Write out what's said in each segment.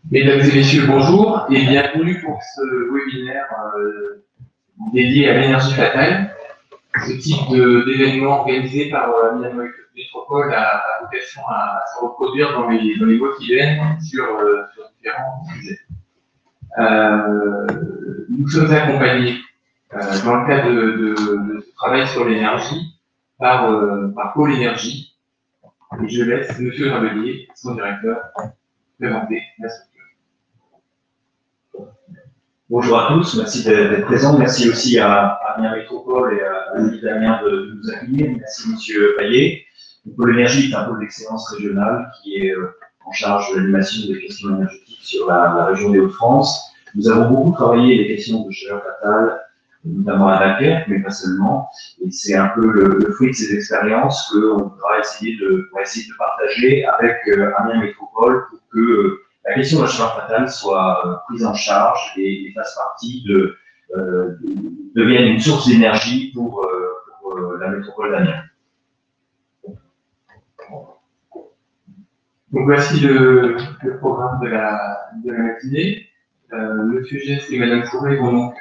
Mesdames et messieurs, bonjour et bienvenue pour ce webinaire dédié à l'énergie fatale. Ce type d'événement organisé par Milano Métropole a vocation à se reproduire dans les mois qui viennent sur différents sujets. Nous sommes accompagnés dans le cadre de ce travail sur l'énergie par Pôle Énergie. Et je laisse M. Rabelier, son directeur, présenter la structure. Bonjour à tous, merci d'être présents. Merci aussi à Milano Métropole et à Olivier Damien de nous accueillir. Merci Monsieur Payet. Le Pôle Énergie est un pôle d'excellence régional qui est en charge de l'animation des questions énergétiques sur la région des Hauts-de-France. Nous avons beaucoup travaillé les questions de chaleur fatale, notamment à Dunkerque, mais pas seulement. Et c'est un peu le fruit de ces expériences qu'on voudra essayer de partager avec Amiens Métropole pour que la question de la chaleur fatale soit prise en charge et fasse partie devienne une source d'énergie pour la métropole d'Amiens. Donc voici le programme de la matinée. Monsieur Gess et Madame Fourré vont donc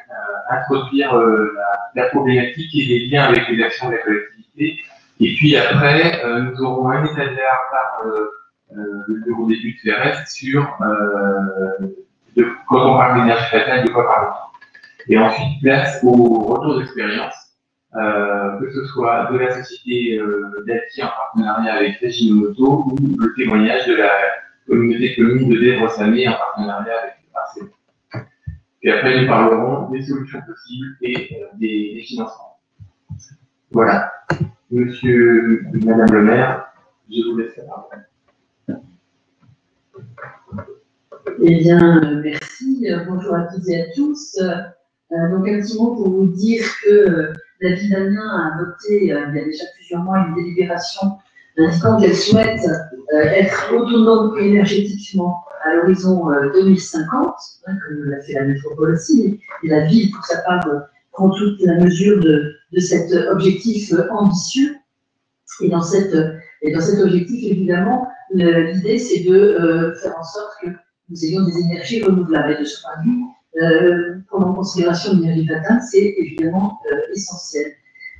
introduire la problématique et les liens avec les actions de la collectivité. Et puis après, nous aurons un état de l'art par le bureau d'études CRS sur quand on parle d'énergie fatale, de quoi parle-t-on. Et ensuite, place au retour d'expérience, que ce soit de la société d'Alti en partenariat avec Regimoto ou le témoignage de la communauté commune de Dévres-Samé en partenariat avec Arcelor. Puis après, nous parlerons des solutions possibles et des financements. Voilà. Monsieur, Madame le maire, je vous laisse la parole. Eh bien, merci. Bonjour à toutes et à tous. Donc, un petit mot pour vous dire que la ville d'Amiens a voté, il y a déjà plusieurs mois, une délibération indiquant qu'elle souhaite être autonome énergétiquement à l'horizon 2050, comme l'a fait la métropole aussi, et la ville, pour sa part, prend toute la mesure de cet objectif ambitieux. Et dans cet objectif, évidemment, l'idée, c'est de faire en sorte que nous ayons des énergies renouvelables. Et de ce point de vue, prendre en considération l'énergie fatale, c'est évidemment essentiel.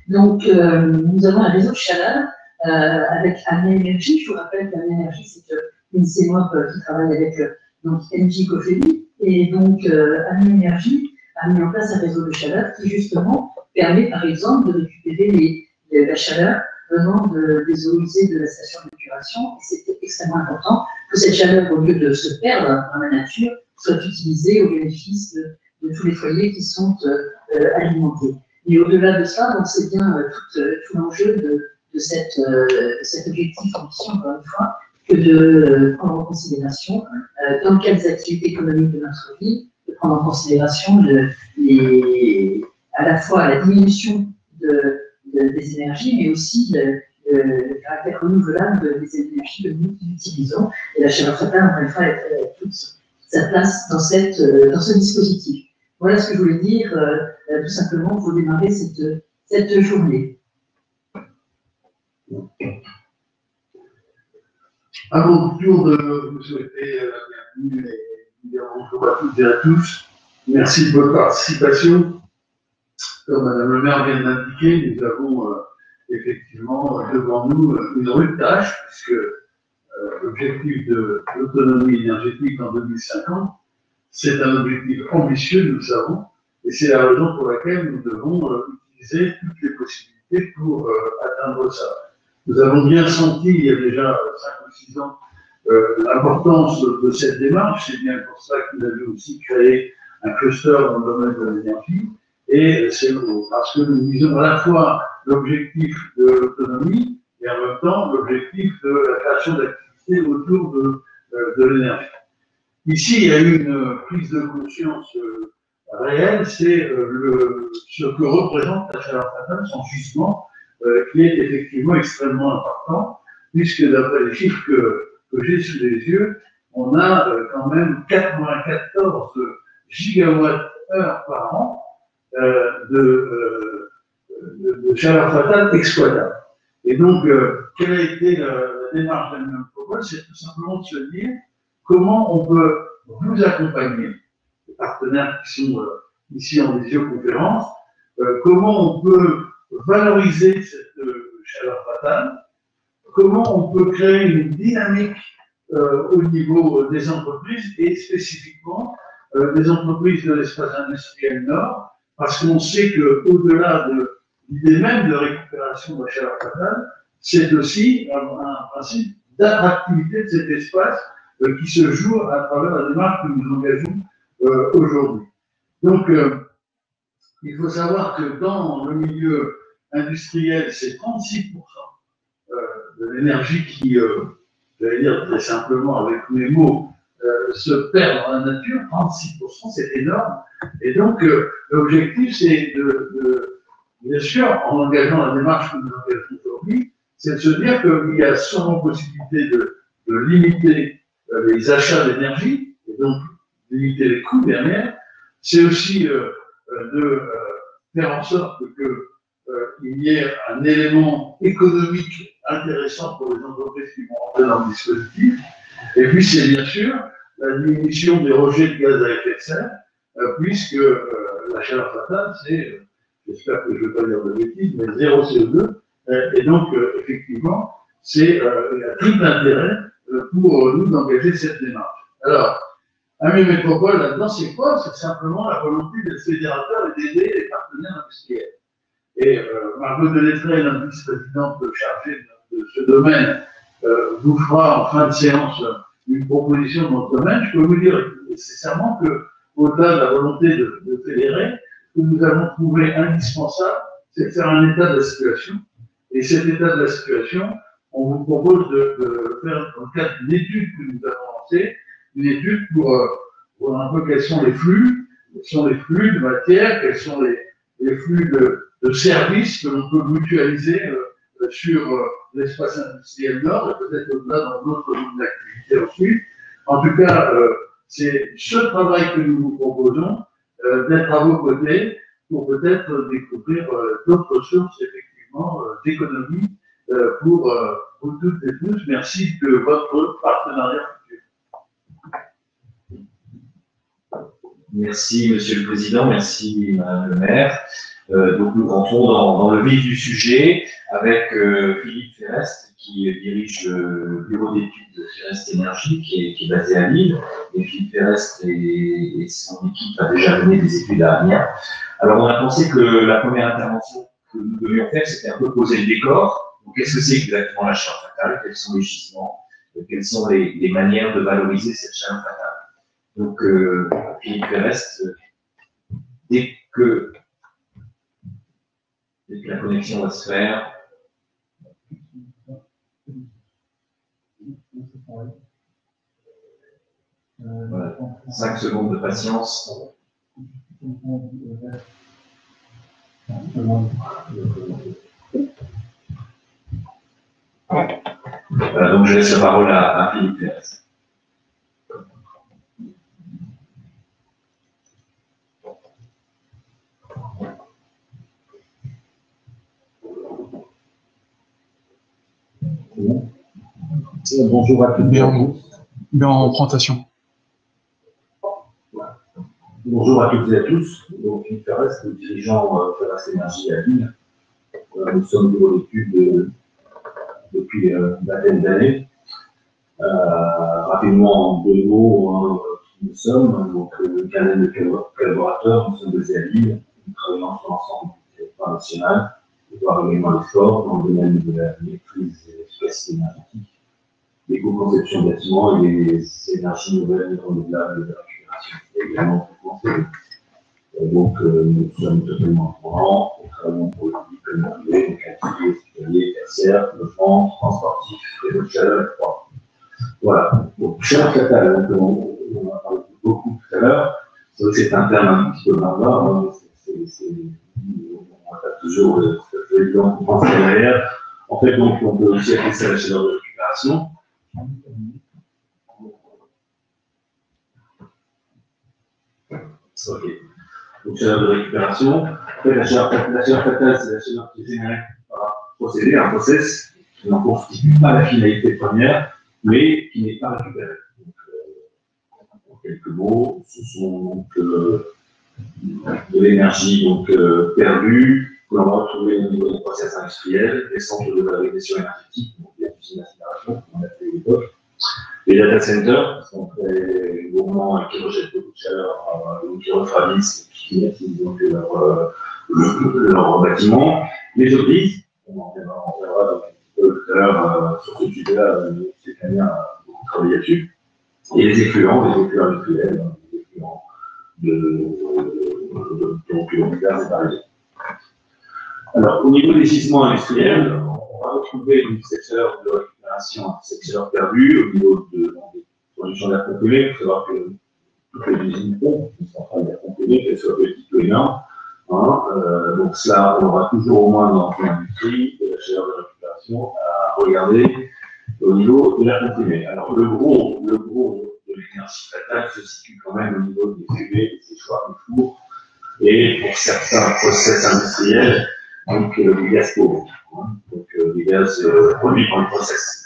Donc, nous avons un réseau de chaleur avec Amiens Énergie. Je vous rappelle qu'Amiens Énergie, c'est une CMOP qui travaille avec Engie Cofeli. Et donc, Amiens Énergie a mis en place un réseau de chaleur qui, justement, permet, par exemple, de récupérer la chaleur venant des eaux usées de la station d'épuration. C'est extrêmement important que cette chaleur, au lieu de se perdre dans la nature, soit utilisée au bénéfice de tous les foyers qui sont alimentés. Et au-delà de ça, c'est bien tout l'enjeu de cet objectif ambitieux, encore une fois, que de prendre en considération dans quelles activités économiques de notre vie, de prendre en considération à la fois la diminution des énergies, mais aussi le caractère renouvelable des énergies que nous utilisons. Et la chaleur fatale, encore une fois, a toute sa place dans ce dispositif. Voilà ce que je voulais dire, tout simplement, pour démarrer cette journée. À mon tour de vous souhaiter la bienvenue et dire bonjour à toutes et à tous. Merci de votre participation. Comme Madame le maire vient d'indiquer, nous avons effectivement devant nous une rude tâche, puisque l'objectif de l'autonomie énergétique en 2050, c'est un objectif ambitieux, nous le savons, et c'est la raison pour laquelle nous devons utiliser toutes les possibilités pour atteindre ça. Nous avons bien senti, il y a déjà 5 ou 6 ans, l'importance de cette démarche. C'est bien pour ça que nous avions aussi créé un cluster dans le domaine de l'énergie. Et c'est parce que nous visons à la fois l'objectif de l'autonomie et en même temps l'objectif de la création d'activités autour de l'énergie. Ici, il y a eu une prise de conscience réelle, c'est ce que représente la chaleur fatale, son gisement, qui est effectivement extrêmement important, puisque d'après les chiffres que j'ai sous les yeux, on a quand même 94 gigawattheures par an de chaleur fatale exploitable. Et donc, quelle a été la démarche de la métropole? C'est tout simplement de se dire comment on peut vous accompagner, les partenaires qui sont ici en visioconférence, comment on peut valoriser cette chaleur fatale, comment on peut créer une dynamique au niveau des entreprises et spécifiquement des entreprises de l'espace industriel Nord, parce qu'on sait qu'au-delà de l'idée même de récupération de la chaleur fatale, c'est aussi un principe d'attractivité de cet espace qui se joue à travers la démarche que nous engageons aujourd'hui. Donc, il faut savoir que dans le milieu industriel, c'est 36% de l'énergie qui, j'allais dire très simplement avec mes mots, se perd dans la nature. 36%, c'est énorme. Et donc, l'objectif, c'est bien sûr, en engageant la démarche que nous engageons aujourd'hui, c'est de se dire qu'il y a sûrement possibilité de limiter les achats d'énergie, et donc limiter les coûts derrière. C'est aussi de faire en sorte qu'il y ait un élément économique intéressant pour les entreprises qui vont rentrer dans le dispositif. Et puis, c'est bien sûr la diminution des rejets de gaz à effet de serre, puisque la chaleur fatale, c'est, j'espère que je ne vais pas dire de bêtises, mais 0 CO2. Et donc, effectivement, c'est un triple intérêt pour nous d'engager cette démarche. Alors, Amiens Métropole, là-dedans, c'est quoi? C'est simplement la volonté d'être fédérateur et d'aider les partenaires industriels. Et Margot Delettré, la vice-présidente chargée de ce domaine, vous fera en fin de séance une proposition dans ce domaine. Je peux vous dire nécessairement qu'au-delà de la volonté de fédérer, ce que nous avons trouvé indispensable, c'est de faire un état de la situation. Et cet état de la situation, on vous propose de faire dans le cadre d'une étude que nous avons lancée, une étude pour voir un peu quels sont les flux de matière, quels sont les flux de services que l'on peut mutualiser sur l'espace industriel Nord et peut-être au-delà dans d'autres zones d'activité ensuite. En tout cas, c'est ce travail que nous vous proposons d'être à vos côtés pour peut-être découvrir d'autres sources effectivement d'économie pour vous toutes et tous. Merci de votre partenariat. Merci, Monsieur le Président, merci, Madame le maire. Donc, nous rentrons dans le vif du sujet avec Philippe Ferrest, qui dirige le bureau d'études de Ferrest Énergie, qui est basé à Lille. Et Philippe Ferrest et son équipe a déjà mené des études à Amiens. Alors, on a pensé que la première intervention que nous devions faire, c'était un peu poser le décor. Donc, qu'est-ce que c'est exactement la chaleur fatale? Quels sont les gisements? Quelles sont les manières de valoriser cette chaleur fatale? Donc, Philippe Ferrest, dès que la connexion va se faire. Voilà. 5 secondes de patience. Voilà, donc je laisse la parole à Philippe Ferrest. Bonjour à tous. Bien en présentation. Bonjour à toutes et à tous. Donc, Philippe Ferrest, dirigeant Ferrest Énergie à Lille. Nous sommes bureau d'études depuis une vingtaine d'années. Rapidement, en 2 mots, qui nous sommes. Donc, une quinzaine de collaborateurs. Nous sommes basés à Lille. Nous travaillons sur l'ensemble du territoire national, voire également l'effort dans le domaine de la maîtrise et l'efficacité énergétique, l'éco-conception de bâtiments et les énergies nouvelles et renouvelables de la récupération. Également pour penser. Donc, nous sommes totalement au courant. Nous travaillons pour le public comme le privé, donc activités hospitaliers, tertiaires, logement, transportif, réseau de chaleur, froid. Voilà. Donc, chaleur fatale, donc, on en a parlé beaucoup tout à l'heure. C'est vrai que c'est un terme un petit peu barbare. Hein. On n'a pas toujours l'évident qu'on pense derrière. En fait, donc, on peut aussi appeler ça la chaleur de récupération. Ok. Donc, chaleur de récupération. En fait, la chaleur fatale, c'est la chaleur qui est générée par un procédé, un process qui n'en constitue pas la finalité première, mais qui n'est pas récupérée. Donc, quelques mots. Ce sont donc de l'énergie perdue que l'on va retrouver au niveau des process industriels, des centres de valorisation énergétique, donc les usines d'incinération, comme on a fait à l'époque, les data centers, qui sont très gourmands et qui rejettent beaucoup de chaleur, qui refroidissent, qui climatisent donc leur bâtiment, les églises, on en verra donc, tout à l'heure sur ce sujet-là, c'est Camille a beaucoup travaillé là-dessus, et les effluents industriels, les effluents donc gaz et variés. Alors, au niveau des gisements industriels, on va retrouver une secteur de récupération, un secteur perdu au niveau des productions d'air comprimé. Il faut savoir que toutes les usines ont une centrale d'air comprimé, qu'elles soient petites ou énormes. Donc, cela, on aura toujours au moins dans l'industrie de la chaleur de récupération à regarder au niveau de l'air comprimé. Alors, le gros de l'énergie fatale se situe quand même au niveau des UV, des séchoirs, des fours, et pour certains process industriels, donc des gaz pauvres, donc des gaz produits par le process.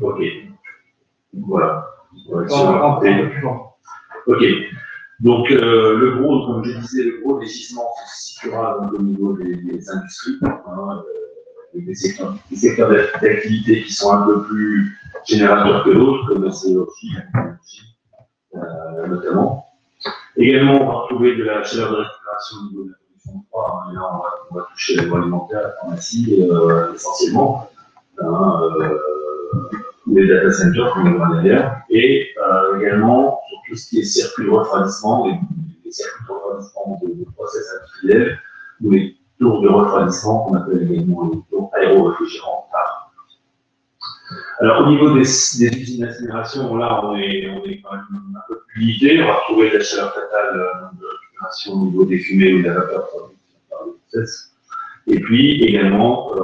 Ok. Voilà. Ok. Donc, le gros, comme je disais, le gros des gisements se situera au niveau des industries, des secteurs d'activité qui sont un peu plus générateurs que d'autres, comme la sidérurgie, notamment. Également, on va retrouver de la chaleur de récupération au niveau de la production de froid. Et là, on va toucher l'agroalimentaire, la pharmacie, essentiellement. Les data centers, comme on voit derrière, et également sur tout ce qui est circuit de refroidissement, les circuits de refroidissement de process industriels, ou les tours de refroidissement qu'on appelle également les tours aéro-réfrigérants. Alors, au niveau des usines d'incinération, là, on est quand même un peu plus limité. On va retrouver de la chaleur fatale de récupération au niveau des fumées ou de la vapeur produite par les process. Et puis, également,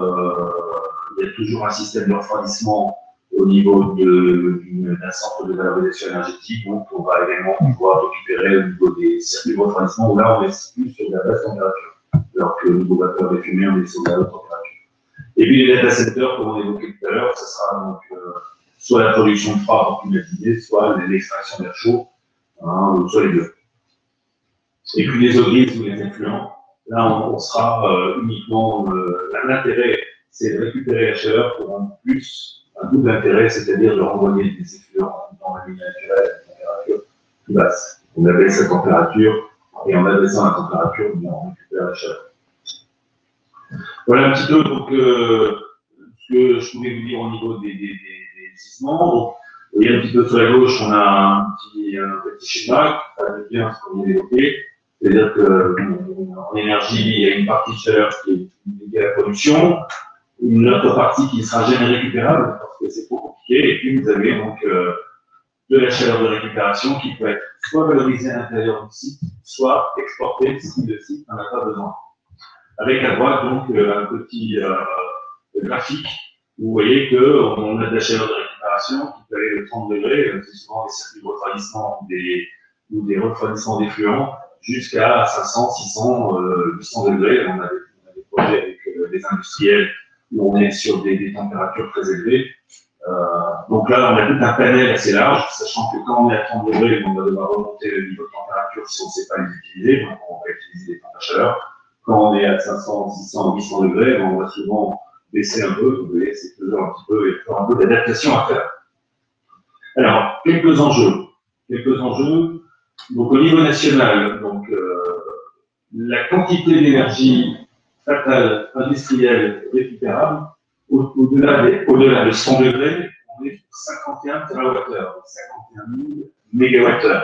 il y a toujours un système de refroidissement au niveau d'un centre de valorisation énergétique, donc on va également pouvoir récupérer au niveau des circuits de refroidissement, où là on est plus sur de la basse température, alors que au niveau vapeur des fumées, on est sur de la haute température. Et puis les data centers, comme on évoquait tout à l'heure, ce sera donc soit la production de froid climatisé, soit l'extraction d'air chaud, ou soit les deux. Et puis les obliges ou les effluents, là on sera uniquement, l'intérêt c'est de récupérer la chaleur pour en plus un double intérêt, c'est-à-dire de renvoyer des effluents dans la lumière naturelle à une température plus basse. On abaisse la température et en abaissant la température, on récupère la chaleur. Voilà un petit peu donc, ce que je pouvais vous dire au niveau des gisements. Donc, vous voyez un petit peu sur la gauche, on a un petit schéma qui traduit bien ce qu'on vient d'évoquer. C'est-à-dire qu'en énergie, il y a une partie de chaleur qui est liée à la production, une autre partie qui ne sera jamais récupérable parce que c'est trop compliqué, et puis vous avez donc de la chaleur de récupération qui peut être soit valorisée à l'intérieur du site, soit exportée si le site n'en a pas besoin. Avec à droite donc un petit graphique où vous voyez qu'on a de la chaleur de récupération qui peut aller de 30 degrés, c'est souvent des circuits de refroidissement ou des refroidissements d'effluents, jusqu'à 500, 600, 800 degrés. On a des projets avec des industriels où on est sur des températures très élevées. Donc là, on a tout un panel assez large, sachant que quand on est à 30 degrés, on va devoir remonter le niveau de température si on ne sait pas les utiliser, donc on va utiliser des pompes à chaleur. Quand on est à 500, 600, 800 degrés, on va souvent baisser un peu. Vous voyez, c'est toujours un petit peu, il y a toujours un peu d'adaptation à faire. Alors, quelques enjeux. Donc, au niveau national, donc, la quantité d'énergie fatale, industrielle, récupérable, au-delà de 100 degrés, on est sur 51 TWh, 51 000 MWh,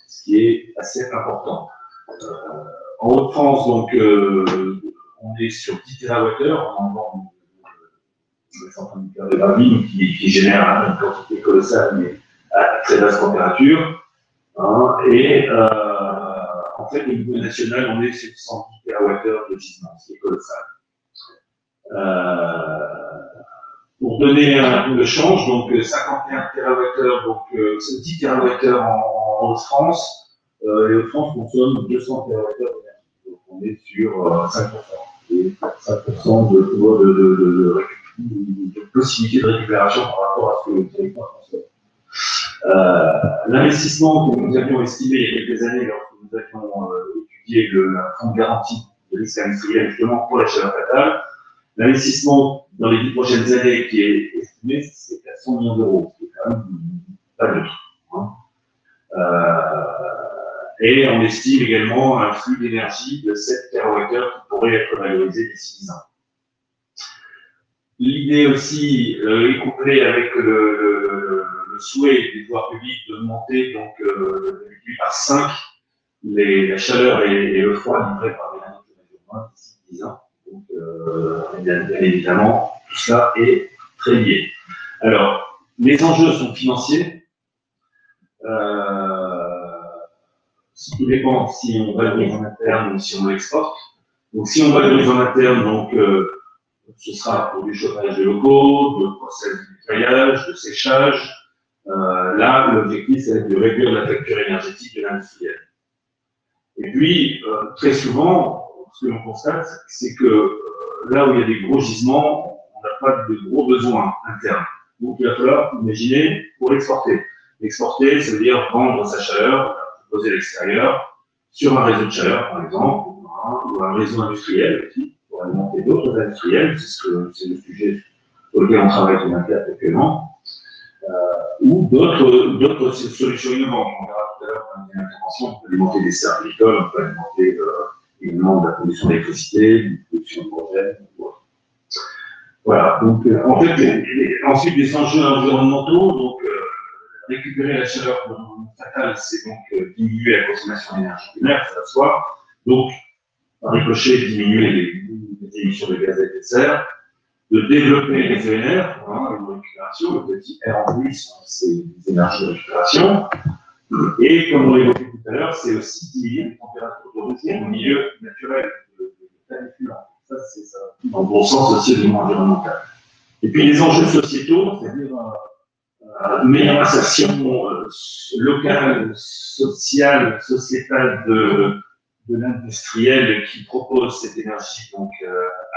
ce qui est assez important. En Haute-France, donc, on est sur 10 TWh, en vend le centre nucléaire de Gravelines qui génère une quantité colossale, mais à très basse température. En fait, au niveau national, on est sur 110 TWh de gisement, ce qui est colossal. Pour donner le change, donc 51 TWh, donc c'est 10 TWh en Haute-France, et Haute-France consomme 200 TWh d'énergie. Donc on est sur 5%. Et 5% de possibilité de récupération par rapport à ce que le territoire consomme. L'investissement que nous avions estimé il y a quelques années lorsque nous avions étudié le fonds de garantie de risque industriel justement pour la chaleur fatale, l'investissement dans les 10 prochaines années qui est estimé, c'est 400 millions d'euros, ce qui est quand même pas neutre. Et on estime également un flux d'énergie de 7 TWh qui pourrait être valorisé d'ici 10 ans. L'idée aussi est couplée avec le souhait des pouvoirs publics d'augmenter donc par 5 la chaleur et le froid livrés par les nanos d'ici 10 ans. Donc, bien évidemment, tout ça est très lié. Alors, les enjeux sont financiers. Tout dépend si on valorise en interne ou si on exporte. Donc, si on valorise en interne, donc, ce sera pour du chauffage de locaux, de process de nettoyage, de séchage. Là, l'objectif, c'est de réduire la facture énergétique de l'industriel. Et puis, très souvent, ce que l'on constate, c'est que là où il y a des gros gisements, on n'a pas de gros besoins internes. Donc, il va falloir imaginer pour l'exporter. L'exporter, ça veut dire vendre sa chaleur, proposer à l'extérieur, sur un réseau de chaleur, par exemple, ou un réseau industriel aussi, pour alimenter d'autres industriels, c'est le sujet sur lequel on travaille tout actuellement, ou d'autres solutions innovantes. On verra tout à l'heure dans une intervention, on peut alimenter des serres agricoles, on peut alimenter également de la production d'électricité, de la production d'hydrogène, voilà. Donc, en fait, ensuite, les enjeux environnementaux, donc, récupérer la chaleur fatale, c'est donc diminuer la consommation d'énergie primaire, ça va de soi. Donc, par ricochet, diminuer les émissions de gaz à effet de serre, de développer les ENR, une récupération, le petit R en plus, c'est des énergies de récupération. Et comme on l'évoquait tout à l'heure, c'est aussi diminuer les températures de routier au milieu naturel de planifluent. Ça, c'est ça, dans le bon sens aussi au niveau environnemental. Et puis les enjeux sociétaux, c'est-à-dire meilleure insertion locale, sociale, sociétale de l'industriel qui propose cette énergie donc,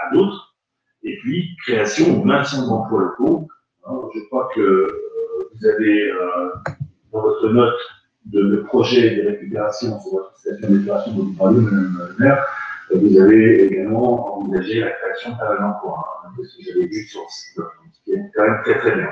à d'autres, et puis création ou maintien d'emplois locaux. Je crois que vous avez dans votre note de projet de récupération sur votre station de récupération dont vous parlez, Madame le maire, vous avez également envisagé la création d'un emploi, ce que j'avais vu sur ce site, ce qui est quand même très très bien.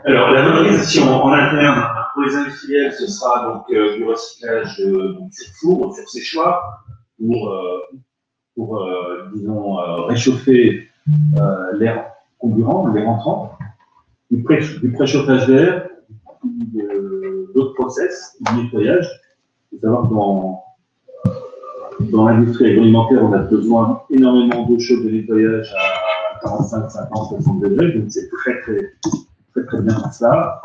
Alors, la valorisation en interne, pour les industriels, ce sera donc du recyclage sur four, sur séchoir, pour disons, réchauffer l'air comburant, l'air entrant, du préchauffage d'air, d'autres process, du nettoyage. Il faut savoir que dans l'industrie agroalimentaire, on a besoin énormément d'eau chaude de nettoyage à 45, 50, 60 degrés, donc c'est très bien pour ça.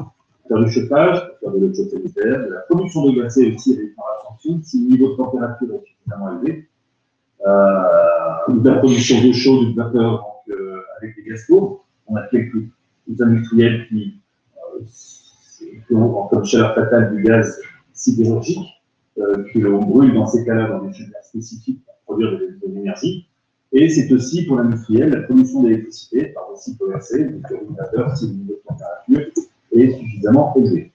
Faire du chauffage, faire de l'eau chaude sanitaire, de la production de glacés aussi avec par ascension, si le niveau de température est suffisamment élevé, ou de la production d'eau chaude ou de vapeur avec des gaz chauds. On a quelques industriels qui ont comme chaleur fatale du gaz sidérurgique, que l'on brûle dans ces cas-là dans des chaudières spécifiques pour produire de l'énergie. Et c'est aussi pour l'industriel la production d'électricité par le cycle RC, donc le régulateur, si le niveau de température est suffisamment élevé.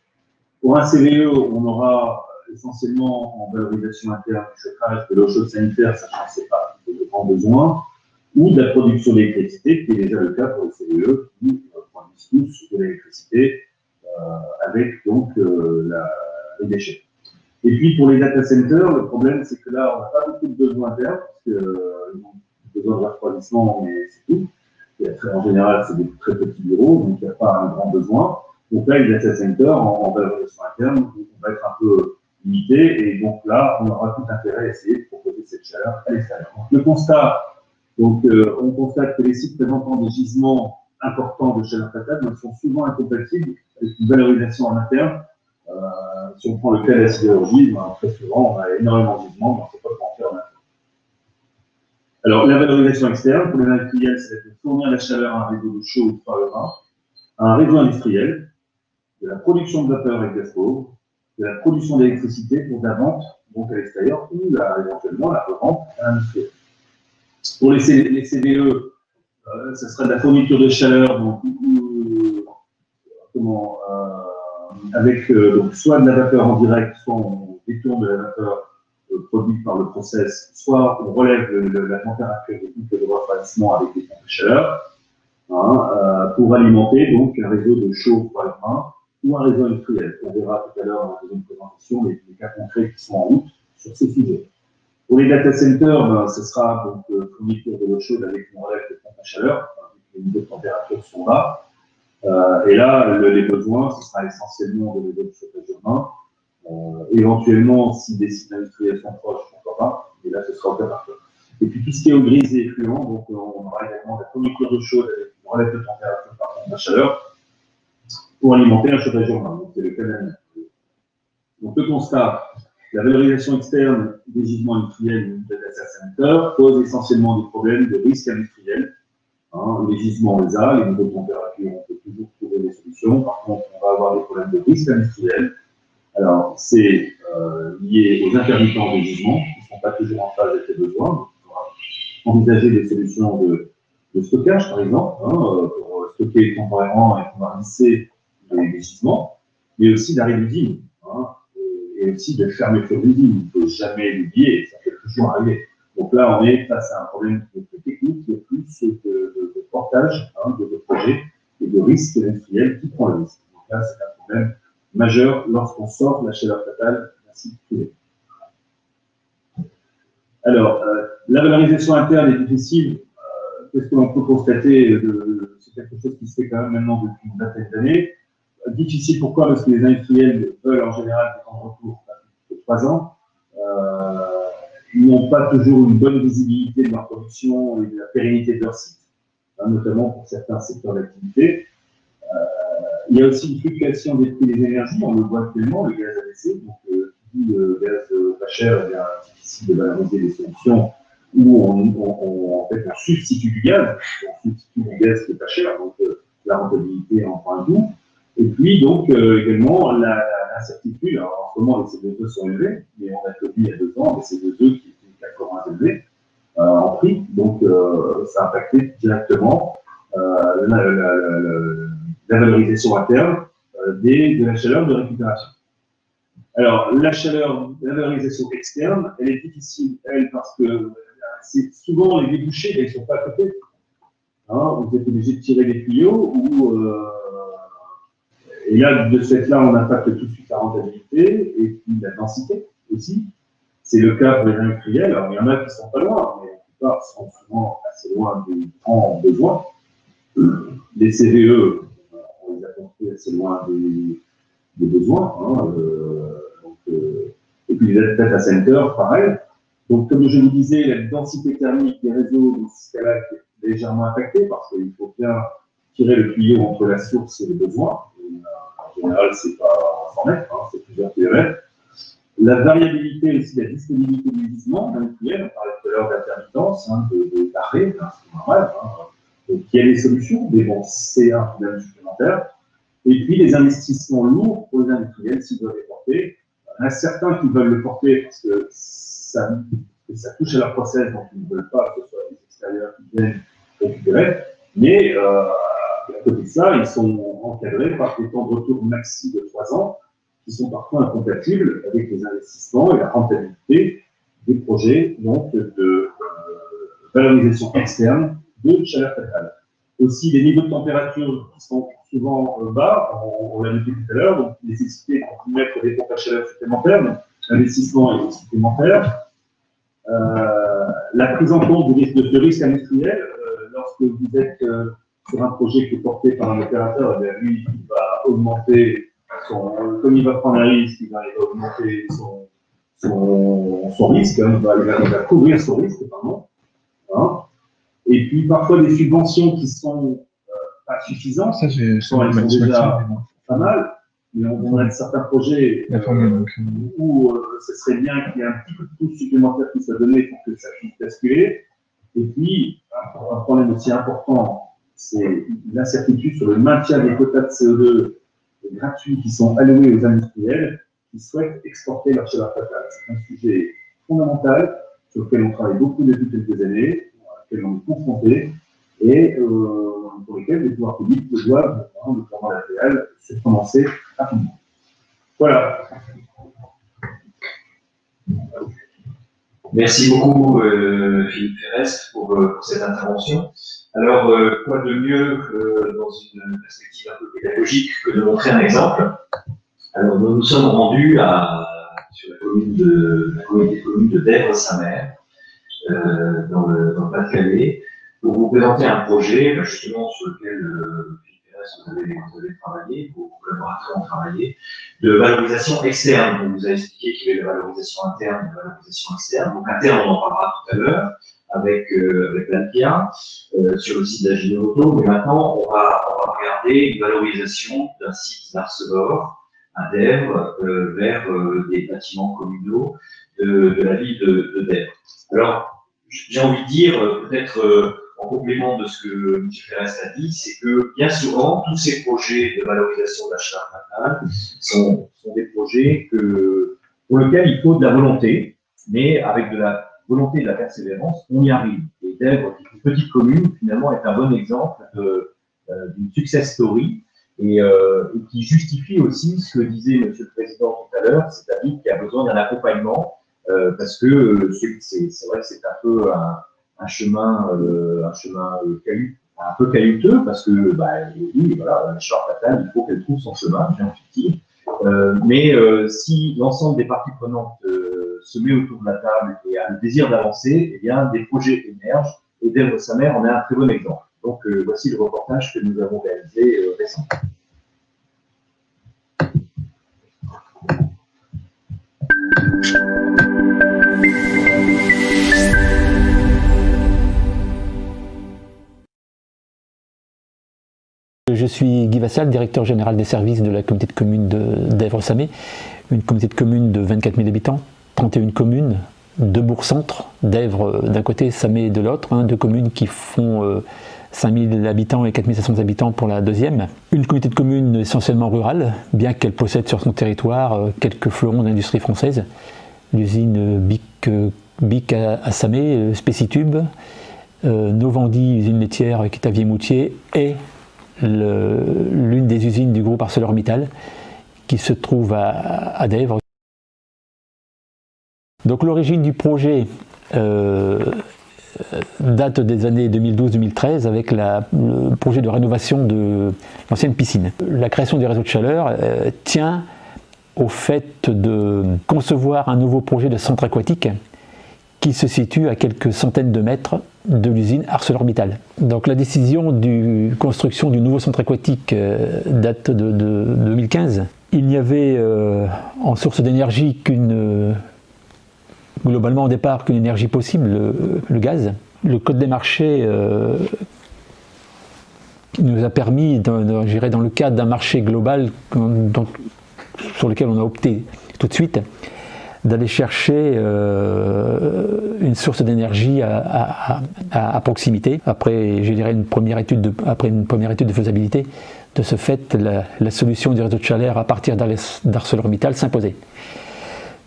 Pour un CVE, on aura essentiellement en valorisation interne du chauffage, de l'eau chaude sanitaire, sachant que ce n'est pas de grands besoins, ou de la production d'électricité, qui est déjà le cas pour les CVE, qui produisent tous de l'électricité avec donc les déchets. Et puis pour les data centers, le problème c'est que là, on n'a pas beaucoup de besoins internes, parce que besoin de refroidissement, mais c'est tout. Et après, en général, c'est des très petits bureaux, donc il n'y a pas un grand besoin. Donc là, les data centers, en valorisation interne, on va être un peu limité, et donc là, on aura tout intérêt à essayer de proposer cette chaleur à l'extérieur. Donc le constat, on constate que les sites présentant des gisements importants de chaleur fatale sont souvent incompatibles avec une valorisation en interne. Si on prend le cas de la sidérurgie, très souvent, on a énormément de gisements, mais on ne sait pas comment faire en interne. Alors, la valorisation externe, pour les industriels, c'est de fournir la chaleur à un réseau de chaud ou de froid à un réseau industriel, de la production de vapeur avec gaz pauvre, de la production d'électricité pour la vente, donc à l'extérieur, ou éventuellement la revente à l'industriel. Pour les CVE, ce serait de la fourniture de chaleur, donc, avec donc, soit de la vapeur en direct, soit on détourne de la vapeur produite par le process, soit on relève la température des boucles de refroidissement avec des pompes de chaleur, pour alimenter donc un réseau de chaud froid ou un réseau industriel. On verra tout à l'heure dans la deuxième présentation les cas concrets qui sont en route sur ces sujets. Pour les data centers, ce sera donc fourniture de l'eau chaude avec une relève de pompe à chaleur, les niveaux de température sont bas. Et là, les besoins, ce sera essentiellement de réseaux de chauffage urbain. Éventuellement, si des sites industriels sont proches, pourquoi pas, et là, ce sera au cas par cas. Et puis, tout ce qui est eau grise et effluent, donc on aura également de la fourniture d'eau chaude avec une relève de température par pompe à chaleur pour alimenter un chauffage urbain. Donc, c'est le cas d'un. Donc, le constat, la valorisation externe des gisements industriels ou de data center pose essentiellement des problèmes de risque industriel. Les gisements, on les a, les niveaux de température, on peut toujours trouver des solutions. Par contre, on va avoir des problèmes de risque industriel. Alors, c'est lié aux intermittents des gisements, qui ne sont pas toujours en phase avec les besoins. Donc, on va envisager des solutions de stockage, par exemple, pour stocker temporairement et pouvoir lisser les gisements, mais aussi d'arrêt d'usine, et aussi de fermeture d'usine. Il ne faut jamais l'oublier, ça peut toujours arriver. Donc là, on est face à un problème qui est plus technique, qui est plus de portage de projet et de risque industriel qui prend le risque. Donc là, c'est un problème majeur lorsqu'on sort de la chaleur fatale d'un site privé. Alors, la valorisation interne est difficile. Qu'est-ce que l'on peut constater? C'est quelque chose qui se fait quand même maintenant depuis une vingtaine d'années. Difficile, pourquoi? Parce que les industriels veulent en général des temps de retour de 3 ans. Ils n'ont pas toujours une bonne visibilité de leur production et de la pérennité de leur site, notamment pour certains secteurs d'activité. Il y a aussi une fluctuation des prix des énergies, on le voit actuellement, le gaz a baissé, donc le gaz pas cher, il est difficile de valoriser des solutions où en fait, on substitue du gaz, on substitue du gaz qui n'est pas cher, donc la rentabilité en prend un coup. Et puis donc également l'incertitude, alors en ce moment les CO2 sont élevés, mais on a connu il y a 2 ans des CO2 qui étaient 80 élevés en prix, donc ça a impacté directement la valorisation interne de la chaleur de récupération. Alors, la valorisation externe, elle est difficile, elle, parce que c'est souvent les débouchés, ils ne sont pas à côté. Vous êtes obligé de tirer les tuyaux, et là, de ce fait-là, on impacte tout de suite la rentabilité, et puis la densité aussi. C'est le cas pour les industriels. Alors, il y en a qui ne sont pas loin, mais la plupart sont souvent assez loin des grands besoins. Les CVE, on les a construits assez loin des besoins. Et puis les data centers, pareil. Donc, comme je vous disais, la densité thermique des réseaux, dans ce cas-là, est légèrement impactée parce qu'il faut bien tirer le tuyau entre la source et les besoins. Et, en général, ce n'est pas 100 mètres, c'est plusieurs kilomètres. La variabilité aussi de la disponibilité du gisement industriel, on parlait tout à l'heure d'intermittence, d'arrêt, c'est normal. Donc, il y a des solutions, mais bon, c'est un problème supplémentaire. Et puis, les investissements lourds pour les industriels, s'ils doivent les porter. Il y en a certains qui veulent le porter parce que ça touche à leur process, donc ils ne veulent pas que ce soit les extérieurs qui viennent récupérer. Mais à côté de ça, ils sont encadrés par des temps de retour maxi de 3 ans qui sont parfois incompatibles avec les investissements et la rentabilité des projets donc, de valorisation externe de chaleur fatale. Aussi, les niveaux de température qui sont souvent bas, on l'a dit tout à l'heure, donc nécessité de mettre des pompes à chaleur supplémentaires, donc l'investissement est supplémentaire. La prise en compte de risque industriel, lorsque vous êtes sur un projet qui est porté par un opérateur, eh lui, il va augmenter comme il va prendre un risque, il va augmenter son risque, il va couvrir son risque, pardon. Et puis parfois des subventions qui sont pas suffisantes, elles sont déjà pas mal, mais on a certains projets où ce serait bien qu'il y ait un petit peu de pouce supplémentaire qui soit donné pour que ça puisse basculer. Et puis, un problème aussi important, c'est l'incertitude sur le maintien des quotas de CO2 gratuits qui sont alloués aux industriels qui souhaitent exporter leur chaleur fatale. C'est un sujet fondamental sur lequel on travaille beaucoup depuis quelques années, auquel on est confronté, et pour lesquels les pouvoirs publics doivent, notamment l'APL, se prononcer rapidement. Voilà. Merci beaucoup, Philippe Ferrest, pour cette intervention. Alors, quoi de mieux dans une perspective un peu pédagogique que de montrer un exemple? Alors, nous nous sommes rendus sur la commune des communes de Dèvres-Samer, dans le Pas-de-Calais, pour vous présenter un projet, justement, sur lequel Philippe Ferrest, vous avez travaillé, vos collaborateurs ont travaillé, de valorisation externe. On vous a expliqué qu'il y avait la valorisation interne et la valorisation externe. Donc, interne, on en parlera tout à l'heure, avec l'ANPIA, sur le site d'Aginomoto, mais maintenant, on va regarder une valorisation d'un site d'Arcelor, à Dèvres, vers des bâtiments communaux de la ville de Dèvres. Alors, j'ai envie de dire, peut-être en complément de ce que M. Ferrest a dit, c'est que bien souvent, tous ces projets de valorisation de la chaleur fatale sont des projets pour lesquels il faut de la volonté, mais avec de la volonté et de la persévérance, on y arrive. Et Dèvres, qui est une petite commune, finalement, est un bon exemple d'une success story et qui justifie aussi ce que disait M. le Président tout à l'heure, c'est-à-dire qu'il y a besoin d'un accompagnement parce que c'est vrai que c'est un peu un chemin un peu caillouteux parce que oui, voilà, la chaleur fatale, il faut qu'elle trouve son chemin, j'ai envie de dire. Mais si l'ensemble des parties prenantes se met autour de la table et a le désir d'avancer, eh bien des projets émergent et Dèvres-Samer en est un très bon exemple. Donc voici le reportage que nous avons réalisé récemment. Je suis Guy Vassal, directeur général des services de la communauté de communes de Dèvres-Samer, une communauté de communes de 24 000 habitants, 31 communes, 2 bourgs-centres, Dèvres d'un côté, Samer de l'autre, deux communes qui font 5 000 habitants et 4 500 habitants pour la deuxième. Une communauté de communes essentiellement rurale, bien qu'elle possède sur son territoire quelques fleurons d'industrie française, l'usine Bic à Samer, Spécitube, Novandi, usine laitière qui est à Viemoutier, et l'une des usines du groupe ArcelorMittal qui se trouve à Dèvres. Donc l'origine du projet date des années 2012-2013 avec le projet de rénovation de l'ancienne piscine. La création des réseaux de chaleur tient au fait de concevoir un nouveau projet de centre aquatique qui se situe à quelques centaines de mètres de l'usine ArcelorMittal. Donc la décision de construction du nouveau centre aquatique date de 2015. Il n'y avait en source d'énergie globalement au départ qu'une énergie possible, le gaz. Le code des marchés nous a permis, dans le cadre d'un marché global sur lequel on a opté tout de suite, d'aller chercher une source d'énergie à proximité. Après, je dirais, une première étude de faisabilité, de ce fait, la solution du réseau de chaleur à partir d'ArcelorMittal s'imposait.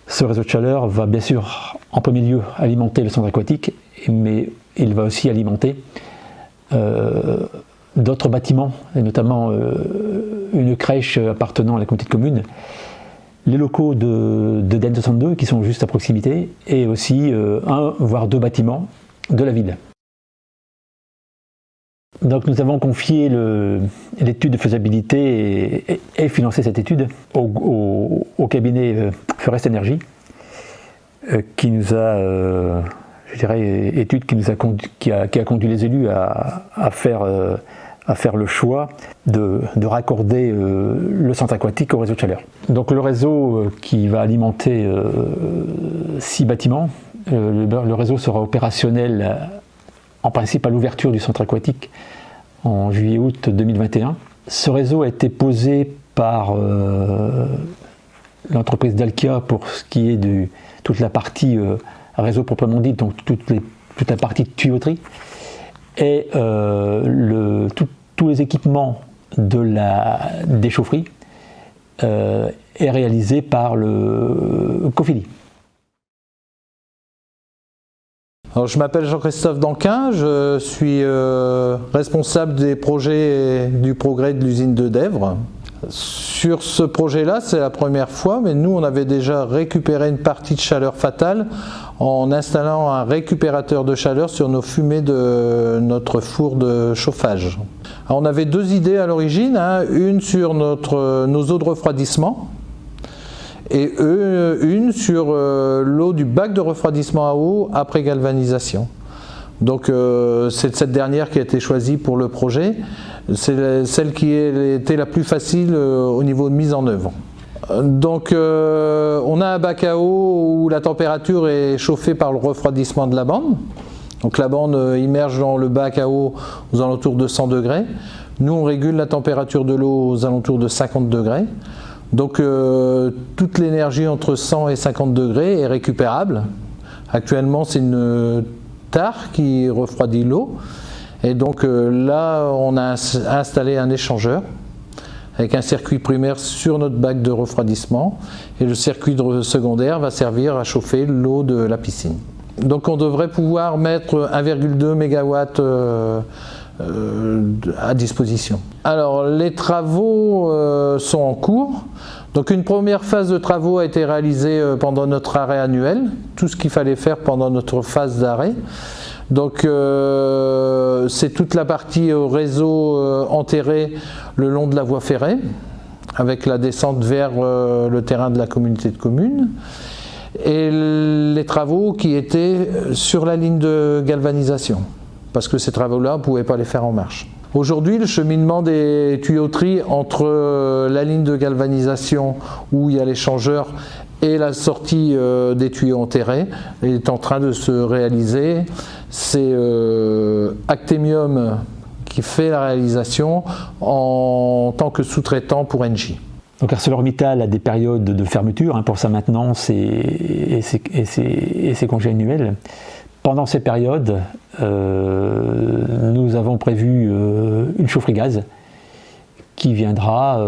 Ce réseau de chaleur va bien sûr, en premier lieu, alimenter le centre aquatique, mais il va aussi alimenter d'autres bâtiments, et notamment une crèche appartenant à la communauté de communes, les locaux de DEN 62 qui sont juste à proximité, et aussi un voire deux bâtiments de la ville. Donc nous avons confié l'étude de faisabilité et financé cette étude au cabinet Forest Energy qui nous a, étude qui a conduit les élus à faire le choix de raccorder le centre aquatique au réseau de chaleur. Donc le réseau qui va alimenter 6 bâtiments, le réseau sera opérationnel en principe à l'ouverture du centre aquatique en juillet-août 2021. Ce réseau a été posé par l'entreprise Dalkia pour ce qui est de toute la partie réseau proprement dit, donc toutes toute la partie de tuyauterie. Et tous les équipements des chaufferies est réalisé par le Cofili. Alors, je m'appelle Jean-Christophe Danquin, je suis responsable des projets du progrès de l'usine de Dèvres. Sur ce projet-là, c'est la première fois, mais nous, on avait déjà récupéré une partie de chaleur fatale en installant un récupérateur de chaleur sur nos fumées de notre four de chauffage. Alors, on avait deux idées à l'origine, hein, une sur nos eaux de refroidissement et une sur l'eau du bac de refroidissement à eau après galvanisation. Donc c'est cette dernière qui a été choisie pour le projet. C'est celle qui était la plus facile au niveau de mise en œuvre. Donc on a un bac à eau où la température est chauffée par le refroidissement de la bande. Donc la bande immerge dans le bac à eau aux alentours de 100 degrés. Nous on régule la température de l'eau aux alentours de 50 degrés. Donc toute l'énergie entre 100 et 50 degrés est récupérable. Actuellement c'est une tare qui refroidit l'eau. Et donc là, on a installé un échangeur avec un circuit primaire sur notre bac de refroidissement et le circuit secondaire va servir à chauffer l'eau de la piscine. Donc on devrait pouvoir mettre 1,2 MW à disposition. Alors les travaux sont en cours. Donc une première phase de travaux a été réalisée pendant notre arrêt annuel, tout ce qu'il fallait faire pendant notre phase d'arrêt. Donc c'est toute la partie réseau enterré le long de la voie ferrée, avec la descente vers le terrain de la communauté de communes, et les travaux qui étaient sur la ligne de galvanisation, parce que ces travaux-là, on ne pouvait pas les faire en marche. Aujourd'hui, le cheminement des tuyauteries entre la ligne de galvanisation où il y a l'échangeur et la sortie des tuyaux enterrés est en train de se réaliser. C'est Actemium qui fait la réalisation en tant que sous-traitant pour Engie. Donc ArcelorMittal a des périodes de fermeture pour sa maintenance et ses congés annuels. Pendant ces périodes, nous avons prévu une chaufferie gaz qui viendra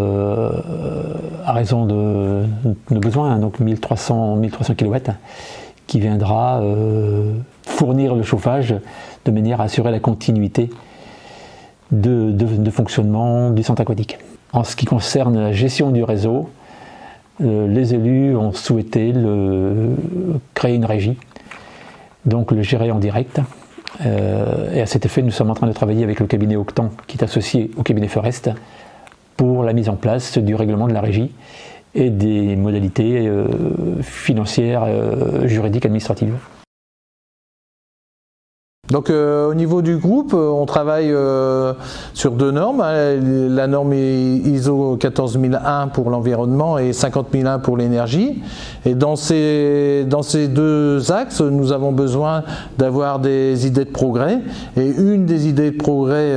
à raison de nos besoins, donc 1300 kW, qui viendra fournir le chauffage de manière à assurer la continuité de fonctionnement du centre aquatique. En ce qui concerne la gestion du réseau, les élus ont souhaité créer une régie, donc le gérer en direct. Et à cet effet, nous sommes en train de travailler avec le cabinet Octan, qui est associé au cabinet Forest, pour la mise en place du règlement de la régie et des modalités financières, juridiques, administratives. Donc au niveau du groupe, on travaille sur deux normes, hein. La norme ISO 14001 pour l'environnement et 50001 pour l'énergie. Et dans ces deux axes, nous avons besoin d'avoir des idées de progrès. Et une des idées de progrès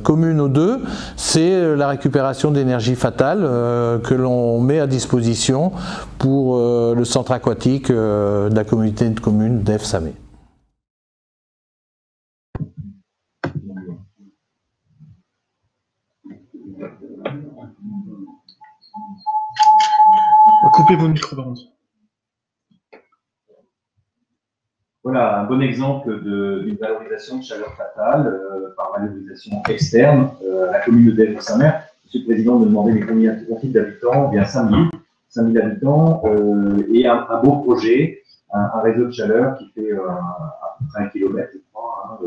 communes aux deux, c'est la récupération d'énergie fatale que l'on met à disposition pour le centre aquatique de la communauté de communes d'Èves-Samé. Coupez vos micros, par contre. Voilà un bon exemple d'une valorisation de chaleur fatale par valorisation externe à la commune de Dèvres-Samer. Monsieur le Président me demandait mais combien d'habitants, bien 5000 habitants et un beau projet, un réseau de chaleur qui fait à peu près 1 km, je crois.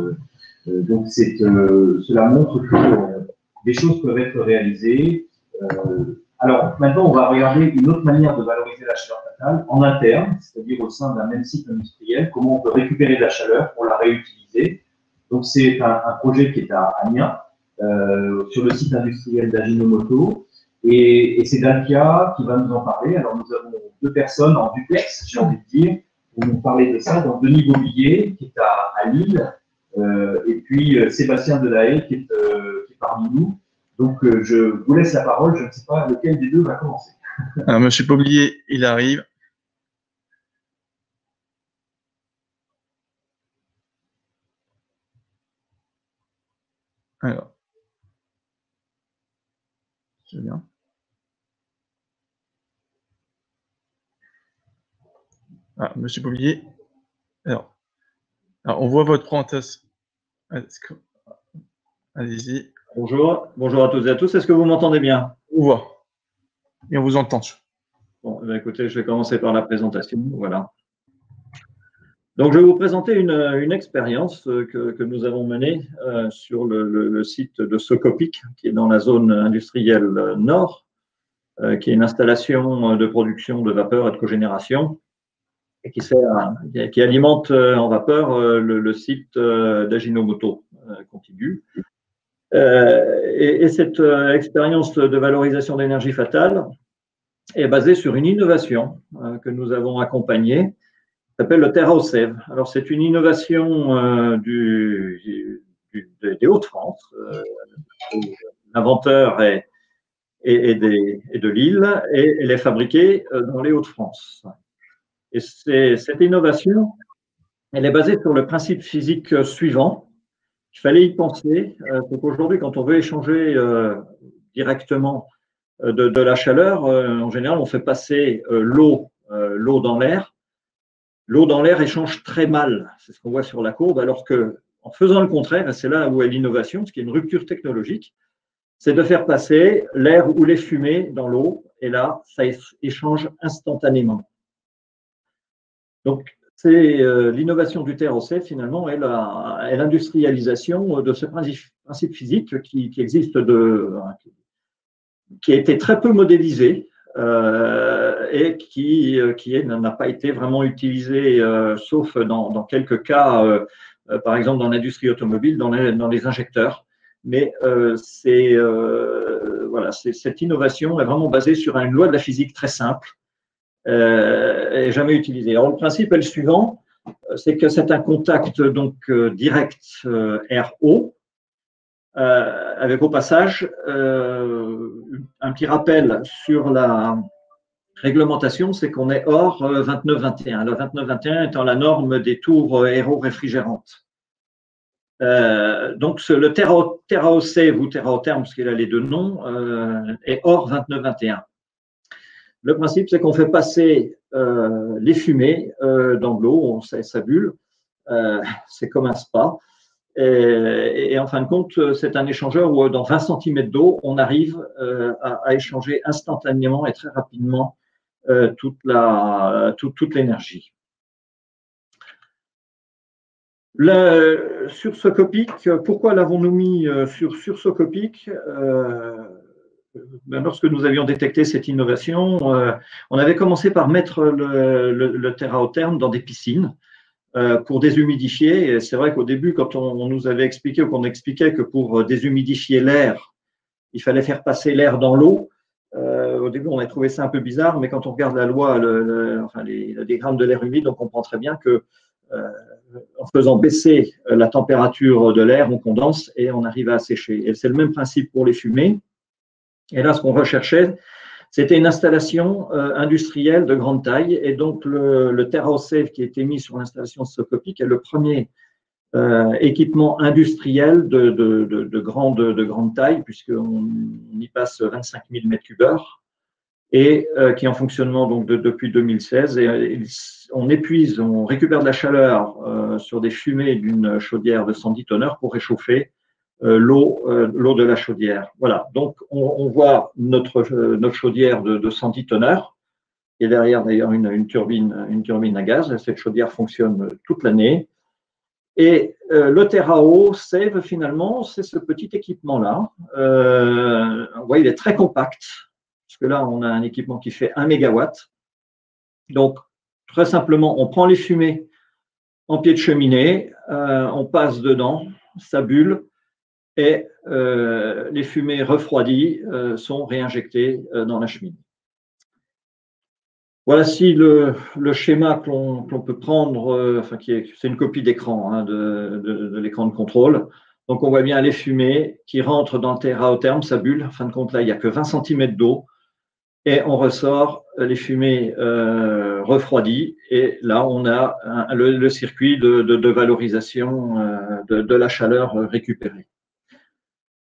Donc cela montre que des choses peuvent être réalisées. Alors maintenant, on va regarder une autre manière de valoriser la chaleur fatale en interne, c'est-à-dire au sein d'un même site industriel, comment on peut récupérer de la chaleur pour la réutiliser. Donc c'est un projet qui est à Amiens, sur le site industriel d'Ajinomoto, et c'est Dalkia qui va nous en parler. Alors nous avons deux personnes en duplex, j'ai envie de dire, pour nous parler de ça. Donc Denis Beauvillier, qui est à Lille, et puis Sébastien Delahaye, qui est parmi nous. Donc, je vous laisse la parole. Je ne sais pas lequel des deux va commencer. Alors, monsieur Beauvillier, il arrive. Alors. C'est bien. Ah, Monsieur Poblier. Alors, on voit votre présentation. Allez-y. Bonjour à toutes et à tous. Est-ce que vous m'entendez bien? On voit. Et on vous entend. Bon, eh bien, écoutez, je vais commencer par la présentation. Voilà. Donc, je vais vous présenter une expérience que nous avons menée sur le site de Socopic, qui est dans la zone industrielle nord, qui est une installation de production de vapeur et de cogénération, et qui alimente en vapeur le site d'Ajinomoto contigu. Et cette expérience de valorisation d'énergie fatale est basée sur une innovation que nous avons accompagnée, qui s'appelle le TerraOSAVE. Alors, c'est une innovation des Hauts-de-France. L'inventeur est de Lille et elle est fabriquée dans les Hauts-de-France. Et cette innovation, elle est basée sur le principe physique suivant. Il fallait y penser. C'est qu'aujourd'hui, quand on veut échanger directement de la chaleur, en général, on fait passer l'eau dans l'air. L'eau dans l'air échange très mal. C'est ce qu'on voit sur la courbe, alors que, en faisant le contraire, et c'est là où est l'innovation, ce qui est une rupture technologique, c'est de faire passer l'air ou les fumées dans l'eau, et là, ça échange instantanément. Donc, c'est l'innovation du TerraOSAVE, finalement, et l'industrialisation de ce principe physique qui existe, qui a été très peu modélisé et qui n'a pas été vraiment utilisé, sauf dans quelques cas, par exemple dans l'industrie automobile, dans les injecteurs. Mais cette innovation est vraiment basée sur une loi de la physique très simple, et jamais utilisée. Alors le principe est le suivant, c'est que c'est un contact donc direct air-eau, avec au passage un petit rappel sur la réglementation, c'est qu'on est hors 2921. La 2921 étant la norme des tours aéro-réfrigérantes. Donc le TerraOSAVE ou TerraOtherm, parce qu'il a les deux noms, est hors 2921. Le principe, c'est qu'on fait passer les fumées dans l'eau, ça bulle, c'est comme un spa. Et en fin de compte, c'est un échangeur où dans 20 cm d'eau, on arrive à échanger instantanément et très rapidement toute l'énergie. Sur Socopic, pourquoi l'avons-nous mis sur Socopic? Lorsque nous avions détecté cette innovation, on avait commencé par mettre le TerraOtherm dans des piscines pour déshumidifier. Et c'est vrai qu'au début, quand on nous avait expliqué ou qu'on expliquait que pour déshumidifier l'air, il fallait faire passer l'air dans l'eau, au début, on a trouvé ça un peu bizarre, mais quand on regarde la loi, le diagramme de l'air humide, on comprend très bien que en faisant baisser la température de l'air, on condense et on arrive à assécher. Et c'est le même principe pour les fumées. Et là, ce qu'on recherchait, c'était une installation industrielle de grande taille. Et donc, le TerraOSAVE qui a été mis sur l'installation de Socopic est le premier équipement industriel de grande taille, puisqu'on y passe 25 000 m3, et qui est en fonctionnement donc depuis 2016. Et on récupère de la chaleur sur des fumées d'une chaudière de 110 tonneurs pour réchauffer l'eau de la chaudière. Voilà, donc on voit notre chaudière de 110 tonneurs, et derrière d'ailleurs une turbine à gaz. Cette chaudière fonctionne toute l'année. Et le TerraOSAVE, finalement, c'est ce petit équipement-là. Vous voyez, il est très compact, parce que là, on a un équipement qui fait 1 MW. Donc, très simplement, on prend les fumées en pied de cheminée, on passe dedans, ça bulle, et les fumées refroidies sont réinjectées dans la cheminée. Voici le schéma que l'on peut prendre, c'est une copie d'écran de l'écran de contrôle. Donc, on voit bien les fumées qui rentrent dans le TerraOtherm, ça bulle. En fin de compte, là, il n'y a que 20 cm d'eau. Et on ressort les fumées refroidies. Et là, on a le circuit de valorisation de la chaleur récupérée.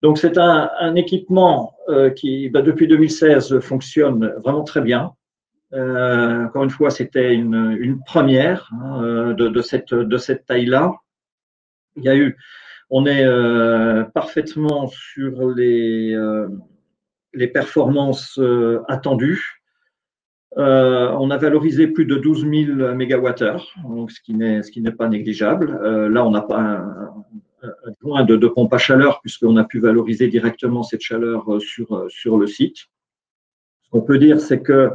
Donc c'est un équipement qui, depuis 2016, fonctionne vraiment très bien. Encore une fois, c'était une première de cette taille-là. On est parfaitement sur les performances attendues. On a valorisé plus de 12 000 mégawattheures, donc ce qui n'est pas négligeable. Là, on n'a pas un joint de pompe à chaleur puisqu'on a pu valoriser directement cette chaleur sur le site. Ce qu'on peut dire, c'est que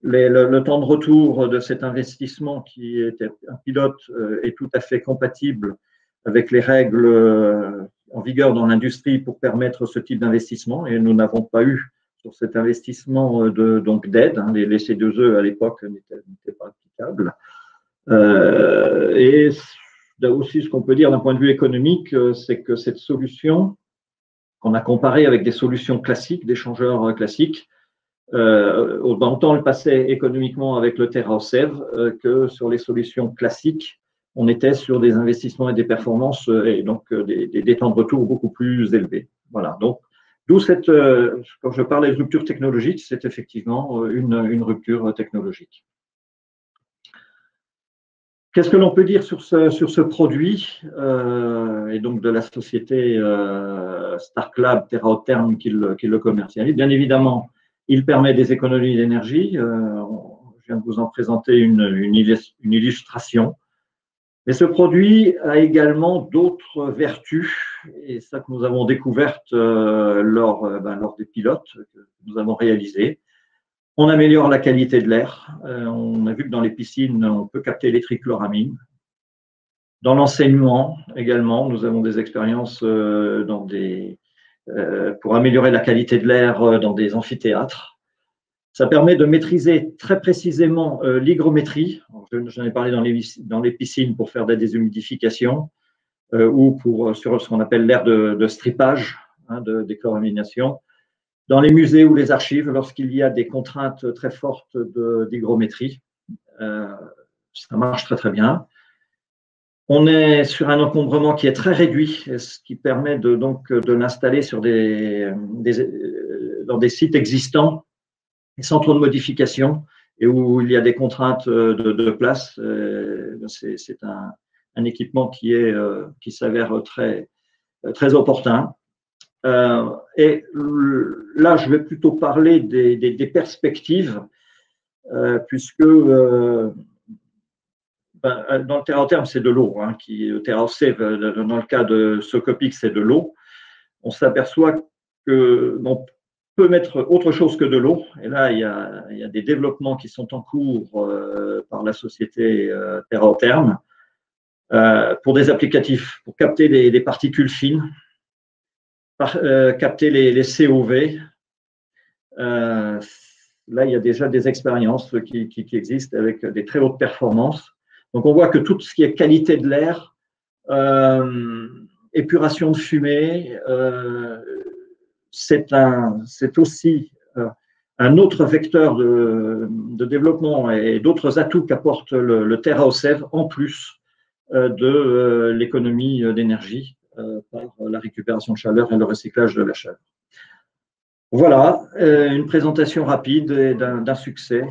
le temps de retour de cet investissement qui était un pilote est tout à fait compatible avec les règles en vigueur dans l'industrie pour permettre ce type d'investissement, et nous n'avons pas eu sur cet investissement d'aide. Les C2E à l'époque n'étaient pas applicables. Et aussi, ce qu'on peut dire d'un point de vue économique, c'est que cette solution, qu'on a comparée avec des solutions classiques, d'échangeurs classiques, autant le passait économiquement avec le TeraOSEV que sur les solutions classiques, on était sur des investissements et des performances et donc des temps de retour beaucoup plus élevés. Voilà. Donc, d'où quand je parle de rupture technologique, c'est effectivement une rupture technologique. Qu'est-ce que l'on peut dire sur ce produit et donc de la société Starklab TeraOtherm qui le commercialise? Bien évidemment, il permet des économies d'énergie. Je viens de vous en présenter une illustration. Mais ce produit a également d'autres vertus, et ça que nous avons découvertes lors des pilotes que nous avons réalisés. On améliore la qualité de l'air. On a vu que dans les piscines, on peut capter les trichloramines. Dans l'enseignement également, nous avons des expériences pour améliorer la qualité de l'air dans des amphithéâtres. Ça permet de maîtriser très précisément l'hygrométrie. J'en ai parlé dans les piscines pour faire de la déshumidification ou sur ce qu'on appelle l'air de strippage, déchloramination. Dans les musées ou les archives, lorsqu'il y a des contraintes très fortes d'hygrométrie, ça marche très très bien. On est sur un encombrement qui est très réduit, ce qui permet de l'installer dans des sites existants sans trop de modifications et où il y a des contraintes de place. C'est un équipement qui s'avère très, très opportun. Et là, je vais plutôt parler des perspectives, puisque dans le TeraOtherm, c'est de l'eau. Le TeraOSEV, dans le cas de Socopix, c'est de l'eau. On s'aperçoit qu'on peut mettre autre chose que de l'eau. Et là, il y a des développements qui sont en cours par la société TeraOtherm pour des applicatifs, pour capter des particules fines, capter les COV. Là, il y a déjà des expériences qui existent avec des très hautes performances. Donc, on voit que tout ce qui est qualité de l'air, épuration de fumée, c'est aussi un autre vecteur de développement et d'autres atouts qu'apporte le TeraOSEV en plus de l'économie d'énergie par la récupération de chaleur et le recyclage de la chaleur. Voilà, une présentation rapide et d'un succès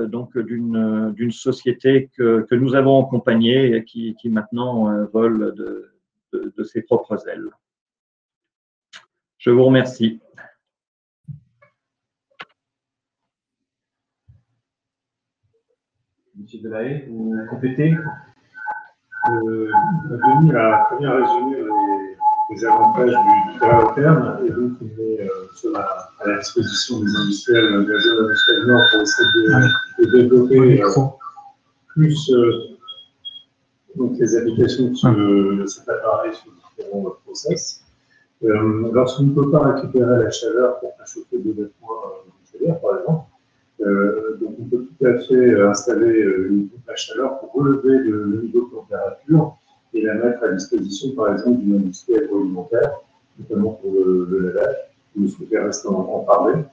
donc d'une société que nous avons accompagnée et qui maintenant vole de ses propres ailes. Je vous remercie. Monsieur Delahaye, vous complétez? Denis a très bien résumé les avantages du TeraOtherm et donc il met à la disposition des industriels engagés dans l'industrie nord pour essayer de développer plus donc les applications de cet appareil sur différents process. Lorsqu'on ne peut pas récupérer la chaleur pour faire chauffer des vêtements nucléaires, par exemple, donc on peut tout à fait installer une pompe à chaleur pour relever le niveau de température et la mettre à disposition, par exemple, d'une industrie agroalimentaire, notamment pour le lavage. Vous souhaitez rester en parler.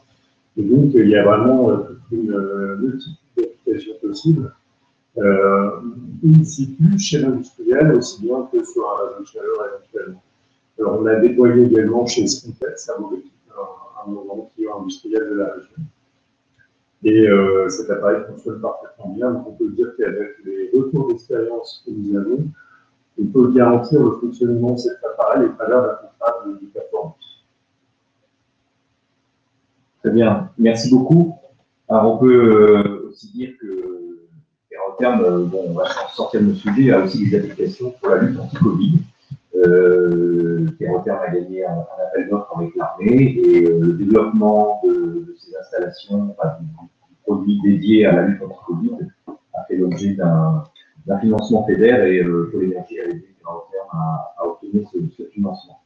Et donc, il y a vraiment toute une multitude d'applications possibles, in situ, chez l'industriel, aussi bien que sur un réseau de chaleur éventuellement. Alors, on l'a déployé également chez Sprintex, à Maurice, un grand client industriel de la région. Et cet appareil fonctionne parfaitement bien. Donc, on peut dire qu'avec les retours d'expérience que nous avons, on peut garantir le fonctionnement de cet appareil au travers d'un contrat de performance. Très bien, merci beaucoup. Alors, on peut aussi dire que TerraOtern, bon, on va sortir de nos sujets, a aussi des applications pour la lutte anti-Covid. TerraOtern a gagné un appel d'offres avec l'armée et le développement de ces installations, enfin, du produit dédié à la lutte anti-Covid, a fait l'objet d'un financement fédéral et Pôle Énergie a aidé TerraOtern à obtenir ce financement.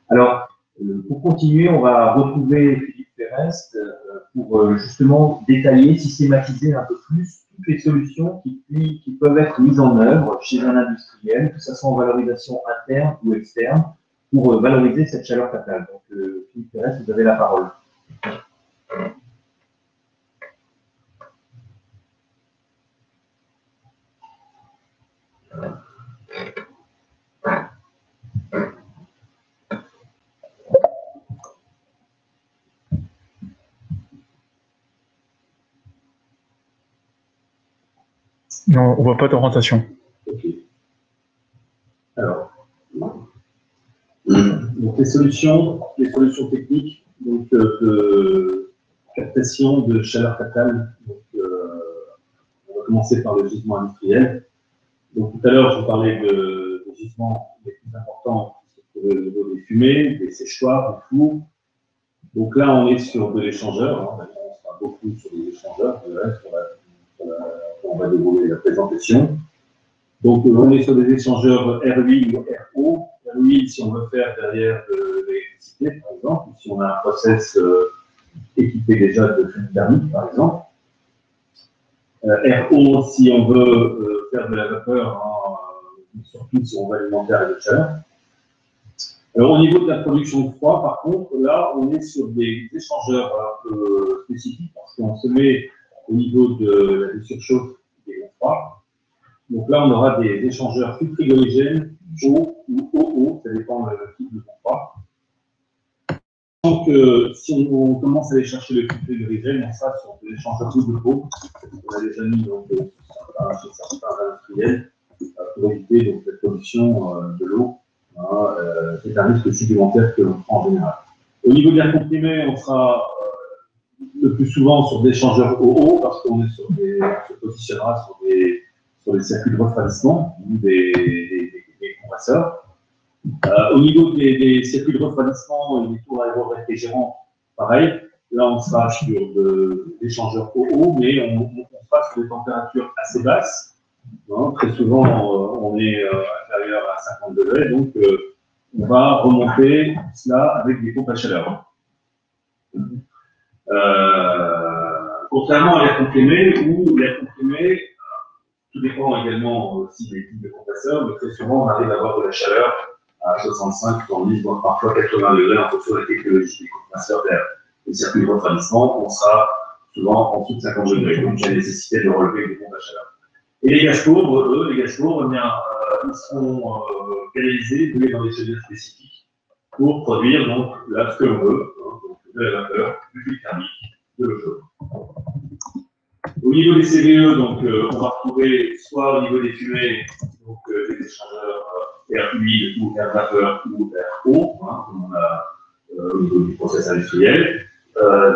Alors, pour continuer, on va retrouver Philippe Ferrest pour justement détailler, systématiser un peu plus toutes les solutions qui peuvent être mises en œuvre chez un industriel, que ce soit en valorisation interne ou externe, pour valoriser cette chaleur fatale. Donc, Philippe Ferrest, vous avez la parole. Non, on ne voit pas d'orientation. Ok. Alors, donc les solutions techniques donc, de captation de chaleur fatale. Donc, on va commencer par le gisement industriel. Donc tout à l'heure, je vous parlais des gisements les plus importants au niveau des fumées, des séchoirs, des fours. Donc là, on est sur de l'échangeur. Hein. On sera beaucoup sur des échangeurs. On va dérouler la présentation. Donc, on est sur des échangeurs R8 ou RO. R8, si on veut faire derrière de l'électricité, par exemple, ou si on a un process équipé déjà de fluide thermique, par exemple. RO, si on veut faire de la vapeur, hein, surtout si on veut alimenter avec de la chaleur. Alors, au niveau de la production de froid, par contre, là, on est sur des échangeurs un peu spécifiques, parce qu'on se met au niveau de la surchauffe des gros froids. Donc là, on aura des échangeurs frigorigènes, O ou OO, ça dépend du type de froid. Donc, si on commence à aller chercher le frigorigène, on sera sur des échangeurs double pot. On a déjà mis donc, chez certains industriels pour éviter donc, la pollution de l'eau. C'est un risque supplémentaire que l'on prend en général. Au niveau de l'air comprimé, on sera le plus souvent sur des échangeurs OO parce qu'on est se positionnera sur des circuits de refroidissement ou des compresseurs. Au niveau des circuits de refroidissement et des tours aéro-réfrigérants, pareil. Là, on sera sur des échangeurs OO, mais on sera sur des températures assez basses. Hein, très souvent, on est inférieur à 50 degrés, donc on va remonter cela avec des pompes à chaleur. Contrairement à l'air comprimé, où l'air comprimé, tout dépend également aussi des types de compresseurs, mais très souvent on arrive à avoir de la chaleur à 65, 70, voire parfois 80 degrés en fonction de la technologie des compresseurs d'air. Les circuits de refroidissement, on sera souvent en dessous de 50 degrés, donc il y a nécessité de relever des pompes à chaleur. Et les gaz pauvres, eux, ils seront canalisés, brûlés dans des chaudières spécifiques pour produire donc là ce que l'on veut, hein, donc de la vapeur, du fluide thermique, de l'eau chaude. Au niveau des CVE, donc, on va retrouver soit au niveau des fumées, donc des échangeurs air humide ou air vapeur ou air eau, hein, comme on a au niveau du process industriel.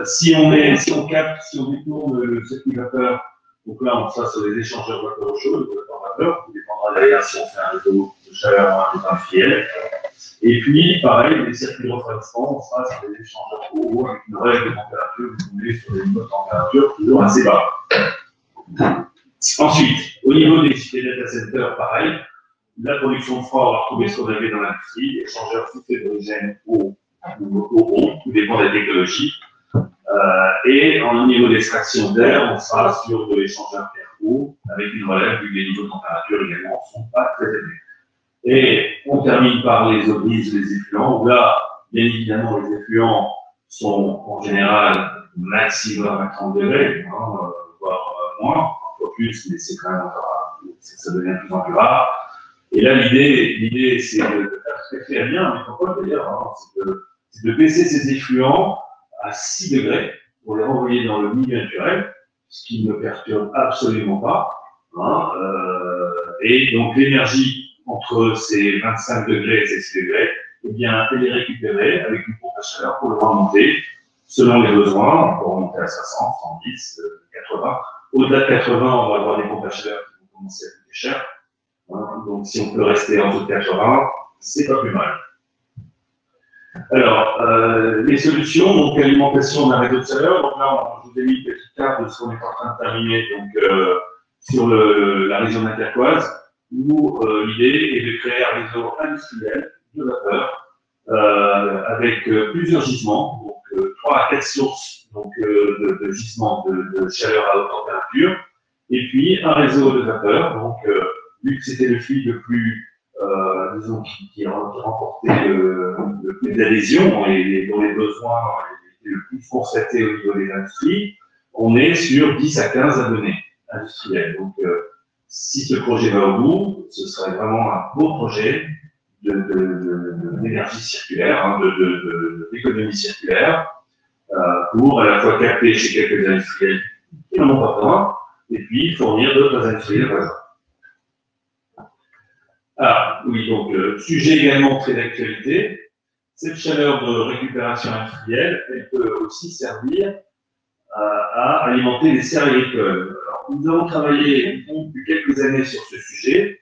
Si on détourne le circuit vapeur, donc là, on sera sur des échangeurs vapeur chaude, vapeur, qui dépendra d'ailleurs si on fait un réseau de chaleur industriel. Et puis, pareil, les circuits de refroidissement, on sera sur des échangeurs eau avec une relève de température, vous voulez, sur des niveaux de température toujours assez bas. Ensuite, au niveau des data centers, pareil, la production de froid, on va retrouver ce qu'on avait dans l'industrie, échangeurs sous frigorigène eau ou OO, tout dépend de la technologie. Et au niveau d'extraction d'air, on sera sur de l'échangeur air-eau avec une relève vu que les niveaux de température également ne sont pas très élevés. Et on termine par les eaux grises, les effluents, où là, bien évidemment, les effluents sont en général maximum à 30 degrés, hein, voire moins, parfois plus, mais c'est quand même encore, ça devient de plus en plus rare. Et là, l'idée, c'est de faire tout à fait bien en métropole d'ailleurs, hein, c'est de baisser ces effluents à 6 degrés pour les renvoyer dans le milieu naturel, ce qui ne perturbe absolument pas. Hein, et donc l'énergie entre ces 25 degrés et ces 6 degrés, eh bien, elle est récupérée avec une pompe à chaleur pour le remonter selon les besoins. On peut remonter à 60, 110, 80. Au-delà de 80, on va avoir des pompes à chaleur qui vont commencer à coûter cher. Hein, donc si on peut rester en dessous de 80, c'est pas plus mal. Alors, les solutions, donc alimentation d'un réseau de chaleur. Donc là, je vous ai mis une petite carte de ce qu'on est en train de terminer donc, sur la région d'Intercoise, où l'idée est de créer un réseau industriel de vapeur avec plusieurs gisements, donc 3 à 4 sources donc, de gisements de chaleur à haute température, et puis un réseau de vapeur. Donc, vu que c'était le fluide le plus disons, qui remportait le plus d'adhésion et dont les besoins étaient le plus constatés au niveau des industries, on est sur 10 à 15 abonnés industriels. Donc, si ce projet va au bout, ce serait vraiment un beau projet d'énergie circulaire, hein, d'économie circulaire, pour à la fois capter chez quelques industriels qui n'en ont pas besoin, et puis fournir d'autres industriels voisins. Ah, oui, donc, sujet également très d'actualité, cette chaleur de récupération industrielle, elle peut aussi servir à alimenter les serres agricoles. Alors, nous avons travaillé depuis quelques années sur ce sujet.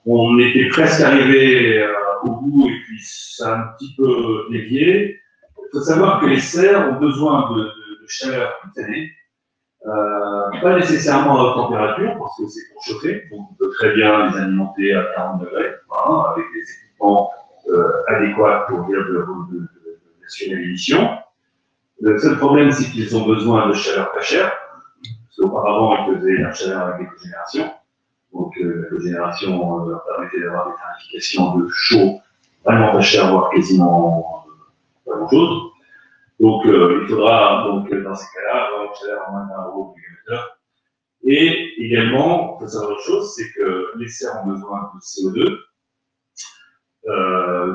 On était presque arrivé au bout et puis ça a un petit peu dévié. Il faut savoir que les serres ont besoin de chaleur toute l'année. Pas nécessairement à haute température, parce que c'est pour chauffer, donc on peut très bien les alimenter à 40 degrés, hein, avec des équipements adéquats pour dire d'assurer l'émission. Le seul problème, c'est qu'ils ont besoin de chaleur pas chère, parce qu'auparavant, ils faisaient la chaleur avec des cogénérations. Donc, la cogénération leur permettait d'avoir des tarifications de chaud vraiment pas chères, voire quasiment pas grand-chose. Donc, il faudra, donc, dans ces cas-là, avoir une chaleur à moins d'1 € du mégawattheure. Et également, il faut savoir autre chose, c'est que les serres ont besoin de CO2.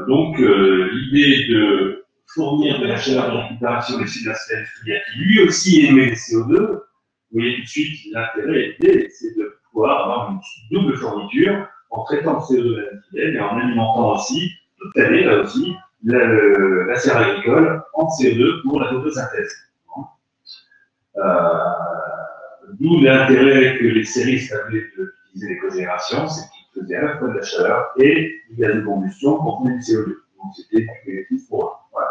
Donc, l'idée de fournir de la chaleur de récupération des sites industriels qui lui aussi émet des CO2, vous voyez tout de suite l'intérêt, l'idée, c'est de pouvoir avoir une double fourniture en traitant le CO2 industriel et en alimentant aussi, toute l'année, là aussi, la serre agricole en CO2 pour la photosynthèse. D'où l'intérêt que les séristes avaient d'utiliser les cogénérations, c'est qu'ils faisaient à la fois de la chaleur et du gaz de combustion contenant du CO2. Donc c'était bénéfice pour eux. Voilà.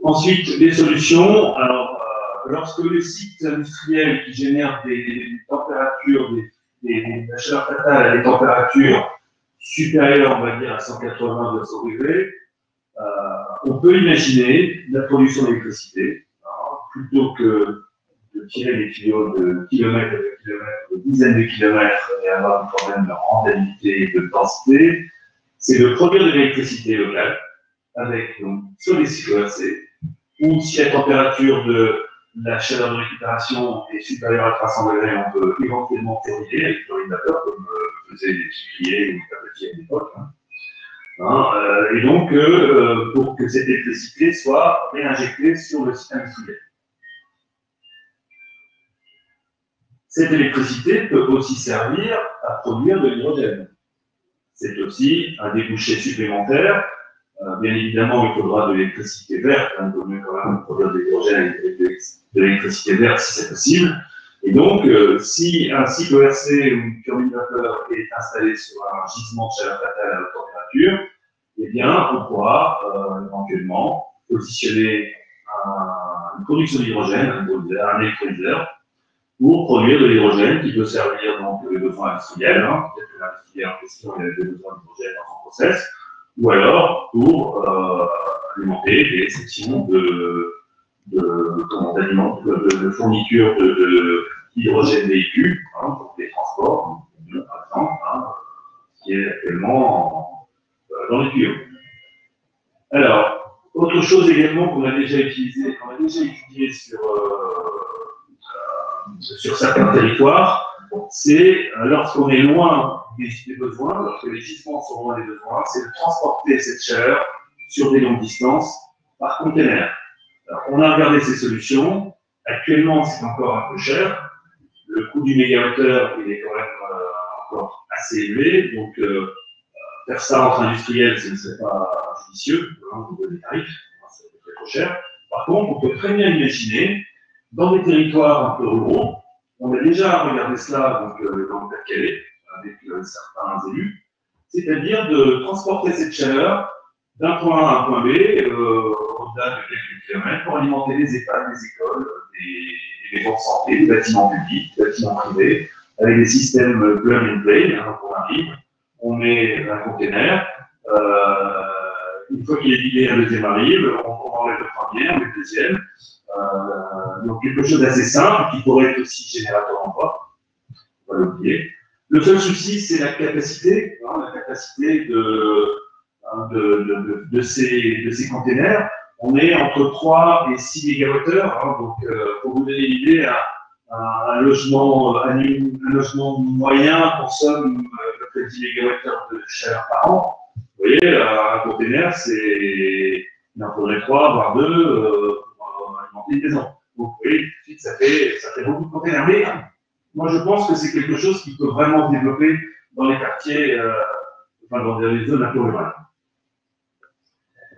Ensuite, les solutions. Alors, lorsque les sites industriels qui génèrent des températures, la chaleur fatale à des températures supérieures, on va dire, à 180-200 degrés, on peut imaginer la production d'électricité, hein, plutôt que de tirer des tuyaux de kilomètres de kilomètres, de dizaines de kilomètres et avoir un problème de rentabilité et de densité, c'est de produire de l'électricité locale avec, donc, soit des cycles ERC, ou si la température de la chaleur de récupération est supérieure à 300 degrés, on peut éventuellement thermiser avec chlorine vapeur, comme faisaient les sucriers ou les papetiers à l'époque. Et donc, pour que cette électricité soit réinjectée sur le site industriel. Cette électricité peut aussi servir à produire de l'hydrogène. C'est aussi un débouché supplémentaire. Bien évidemment, il faudra de l'électricité verte, hein, il vaut mieux quand même produire de l'hydrogène et de l'électricité verte si c'est possible. Et donc, si un cycle ERC ou une turbine vapeur est installé sur un gisement de chaleur fatale à haute température, eh bien, on pourra éventuellement positionner une production d'hydrogène, un électrolyseur, pour produire de l'hydrogène qui peut servir donc les besoins industriels, hein, peut-être que l'industriel en question a des besoins d'hydrogène dans son process, ou alors pour alimenter des sections de fourniture d'hydrogène véhicule, hein, pour des transports, par exemple, hein, qui est actuellement dans les tuyaux. Alors, autre chose également qu'on a déjà utilisé, sur certains territoires, c'est lorsqu'on est loin des besoins, lorsque les gisements sont loin des besoins, c'est de transporter cette chaleur sur des longues distances par container. Alors, on a regardé ces solutions. Actuellement, c'est encore un peu cher. Le coût du mégawattheure, il est quand même encore assez élevé. Donc, faire ça entre industriels, ce ne serait pas judicieux au niveau des tarifs. Ça serait trop cher. Par contre, on peut très bien imaginer, dans des territoires un peu ruraux, on a déjà regardé cela donc, dans le Pas-de-Calais, avec certains élus, c'est-à-dire de transporter cette chaleur d'un point A à un point B, au-delà de quelques kilomètres, pour alimenter les EHPAD, les écoles, des maisons de santé, des bâtiments publics, des bâtiments privés, avec des systèmes plug and play. Donc on arrive, on met un container, une fois qu'il est vidé, un deuxième arrive, on enlève le premier, on met le deuxième. Donc quelque chose d'assez simple, qui pourrait être aussi générateur d'emploi, on va l'oublier. Le seul souci, c'est la capacité de ces containers. On est entre 3 et 6 mégawattheures. Donc, pour vous donner une idée, un logement moyen consomme à peu près 10 mégawattheures de chaleur par an. Vous voyez, un container, il en faudrait 3, voire 2 pour alimenter une maison. Donc, vous voyez, tout de suite, ça fait beaucoup de containers. Mais moi, je pense que c'est quelque chose qui peut vraiment se développer dans les quartiers, dans les zones un peu rurales.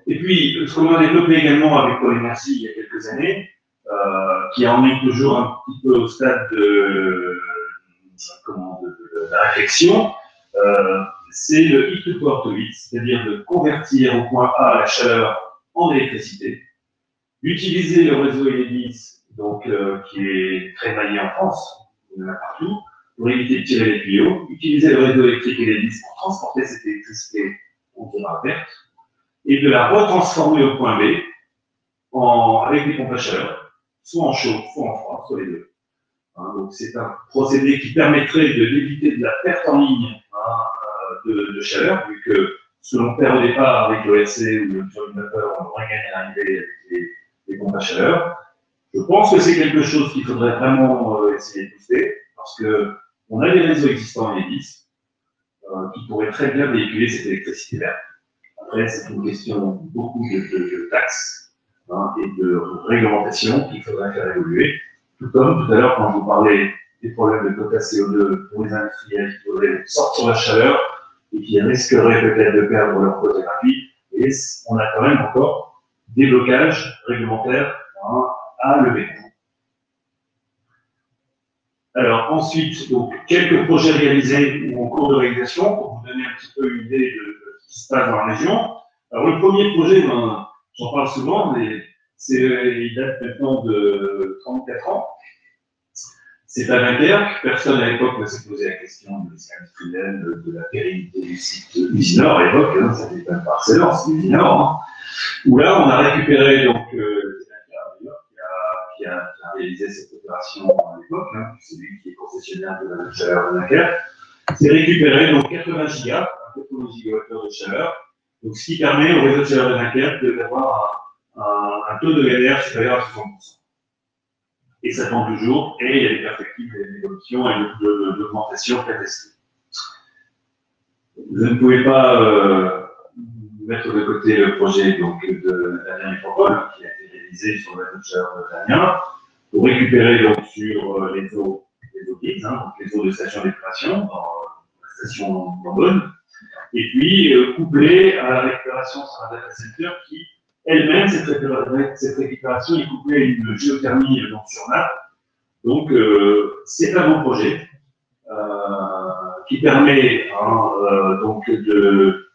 Et puis, ce qu'on a développé également avec Pôle Énergie il y a quelques années, qui en est toujours un petit peu au stade de la réflexion, c'est le heat to power to heat, c'est-à-dire de convertir au point A la chaleur en électricité, utiliser le réseau Enedis, donc qui est très maillé en France, il y en a partout, pour éviter de tirer les tuyaux, utiliser le réseau électrique Enedis pour transporter cette électricité, on dira verte, et de la retransformer au point B avec des pompes à chaleur, soit en chaud, soit en froid, soit les deux. Donc c'est un procédé qui permettrait d'éviter de la perte en ligne de chaleur, vu que ce que l'on perd au départ avec l'ORC ou le turbinateur, on aurait gagné à l'arrivée avec les pompes à chaleur. Je pense que c'est quelque chose qu'il faudrait vraiment essayer de pousser, parce qu'on a des réseaux existants Enedis qui pourraient très bien véhiculer cette électricité verte. Après, c'est une question beaucoup de taxes et de réglementation qu'il faudrait faire évoluer. Tout comme tout à l'heure, quand je vous parlais des problèmes de quota CO2 pour les industriels qui voudraient sortir la chaleur et qui risqueraient peut-être de perdre leur quota gratuit, et on a quand même encore des blocages réglementaires à lever. Alors ensuite, donc, quelques projets réalisés ou en cours de réalisation pour vous donner un petit peu une idée de ce qui se passe dans la région. Alors le premier projet, j'en parle souvent, mais il date maintenant de 34 ans. C'est à Dunkerque. Personne à l'époque ne s'est posé la question de l'usine industrielle, de la pérennité du site Usinor à l'époque, ça n'était pas Barcelone, c'est Usinor, où là on a récupéré donc qui a réalisé cette opération à l'époque, c'est lui qui est concessionnaire de la chaleur de Dunkerque. C'est récupéré donc 80 gigawattheures de chaleur, donc ce qui permet au réseau de chaleur de Dunkerque d'avoir un taux de VDR supérieur à 60%. Et ça tend toujours, et il y a des perspectives d'évolution et d'augmentation catastrophique. Je ne pouvais pas mettre de côté le projet donc, de Damien Métropole, qui a été réalisé sur le réseau de chaleur de Damien, pour récupérer donc, sur les eaux grises, donc les eaux de station d'épuration, dans la station Bourbonne, et puis couplé à la récupération sur un data center qui, elle-même, cette récupération est couplée à une géothermie donc, sur nappe. Donc, c'est un bon projet qui permet donc de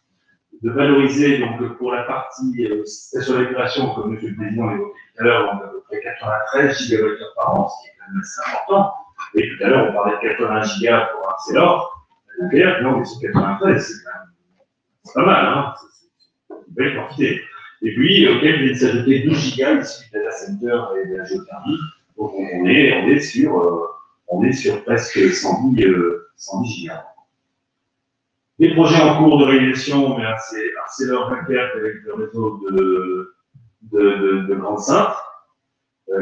valoriser donc, pour la partie station d'épuration, comme M. le Président l'évoquait tout à l'heure, à peu près 93 gigawattheures par an, ce qui est quand même assez important. Et tout à l'heure, on parlait de 80 gigas pour Arcelor. Non, mais c'est 93, c'est quand même pas mal, c'est une belle quantité. Et puis, auquel viennent s'ajouter 12 gigas ici du data center et de la géothermie. Donc, on est sur presque 110 gigas. Des projets en cours de réalisation, mais c'est Arcelor Dunkerque avec le réseau de Grande-Sainte,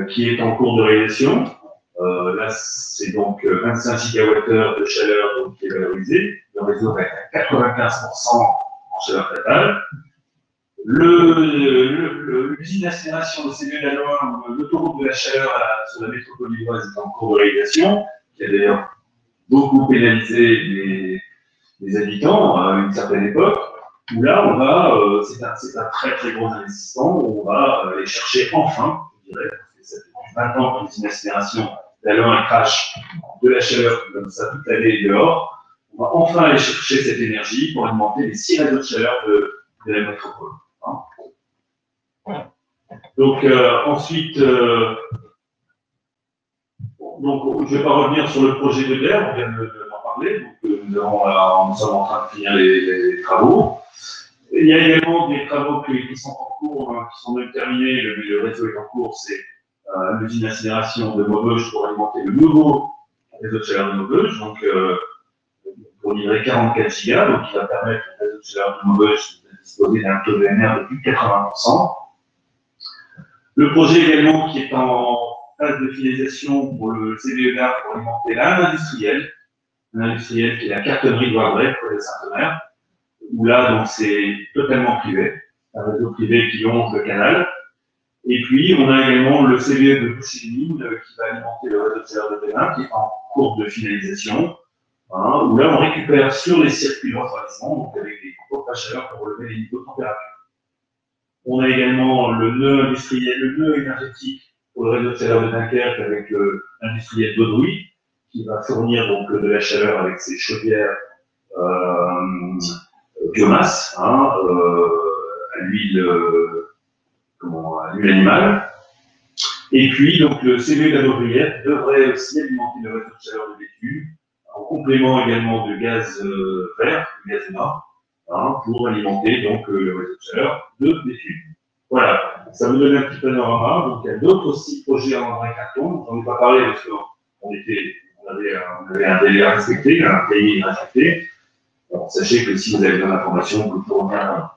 qui est en cours de réalisation. Là, c'est donc 25 gigawattheures de chaleur donc, qui est valorisé. Le réseau va être à 95% en chaleur fatale. L'usine d'aspiration de CBE d'Aloin, l'autoroute de la chaleur sur la métropole lilloise est en cours de réalisation, qui a d'ailleurs beaucoup pénalisé les habitants à une certaine époque, où là, on va, c'est un très très gros investissement, où on va aller chercher enfin, je dirais, parce que ça fait plus de 20 ans que l'usine d'aspiration d'Aloin crache de la chaleur comme ça toute l'année dehors, on va enfin aller chercher cette énergie pour alimenter les 6 réseaux de chaleur de la métropole. Donc ensuite, donc je ne vais pas revenir sur le projet de DER, on vient d'en parler, donc nous sommes en train de finir les travaux. Il y a également des travaux qui sont en cours, qui sont même terminés, le réseau est en cours, c'est l'usine d'incinération de Maubeuge pour alimenter le nouveau réseau de chaleur de Maubeuge, donc pour livrer 44 gigas, donc qui va permettre au réseau de chaleur de Maubeuge de disposer d'un taux de NR de plus de 80%. Le projet également qui est en phase de finalisation pour le CBE d'art pour alimenter un industriel qui est la cartonnerie de Wardrey pour les Saint-Omer, où là donc c'est totalement privé, un réseau privé qui longe le canal. Et puis on a également le CBE de Boucher-Mine qui va alimenter le réseau de chaleur de Bénin, qui est en cours de finalisation, où là on récupère sur les circuits de refroidissement, donc avec des pompes à chaleur pour relever les niveaux de température. On a également le nœud industriel, le nœud énergétique pour le réseau de chaleur de Dunkerque avec l'industriel d'Audouy, qui va fournir donc de la chaleur avec ses chaudières biomasse, à l'huile animale. Et puis donc le CBE d'Adobrière devrait aussi alimenter le réseau de chaleur de Béthune, en complément également de gaz vert, du gaz énorme, pour alimenter donc le réseau de chaleur de Béthune. Voilà, ça vous donne un petit panorama. Donc il y a d'autres aussi projets en vrai carton. J'en ai pas parlé parce qu'on avait un délai à respecter, un cahier à respecter. Alors, sachez que si vous avez besoin d'informations, vous pouvez revenir.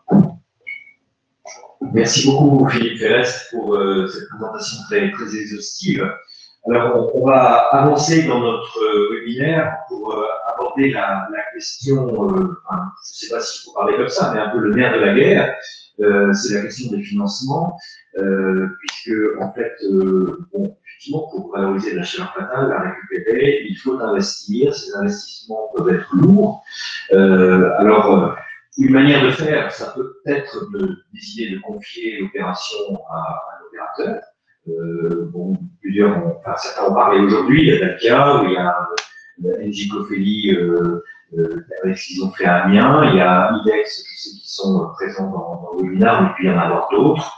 Merci beaucoup Philippe Ferrest pour cette présentation très, très exhaustive. Alors on va avancer dans notre webinaire pour aborder la question, je ne sais pas s'il faut parler comme ça, mais un peu le nerf de la guerre, c'est la question des financements, puisque en fait, effectivement, pour valoriser la chaleur fatale, la récupérer, il faut investir, ces investissements peuvent être lourds. Alors, une manière de faire, ça peut être de décider de confier l'opération à l'opérateur. Certains ont parlé aujourd'hui, il y a Dalkia, il y a NJ Cofeli avec ce qu'ils ont fait à Amiens, il y a IDEX, je sais qu'ils sont présents dans le webinaire, mais puis il y en a avoir d'autres.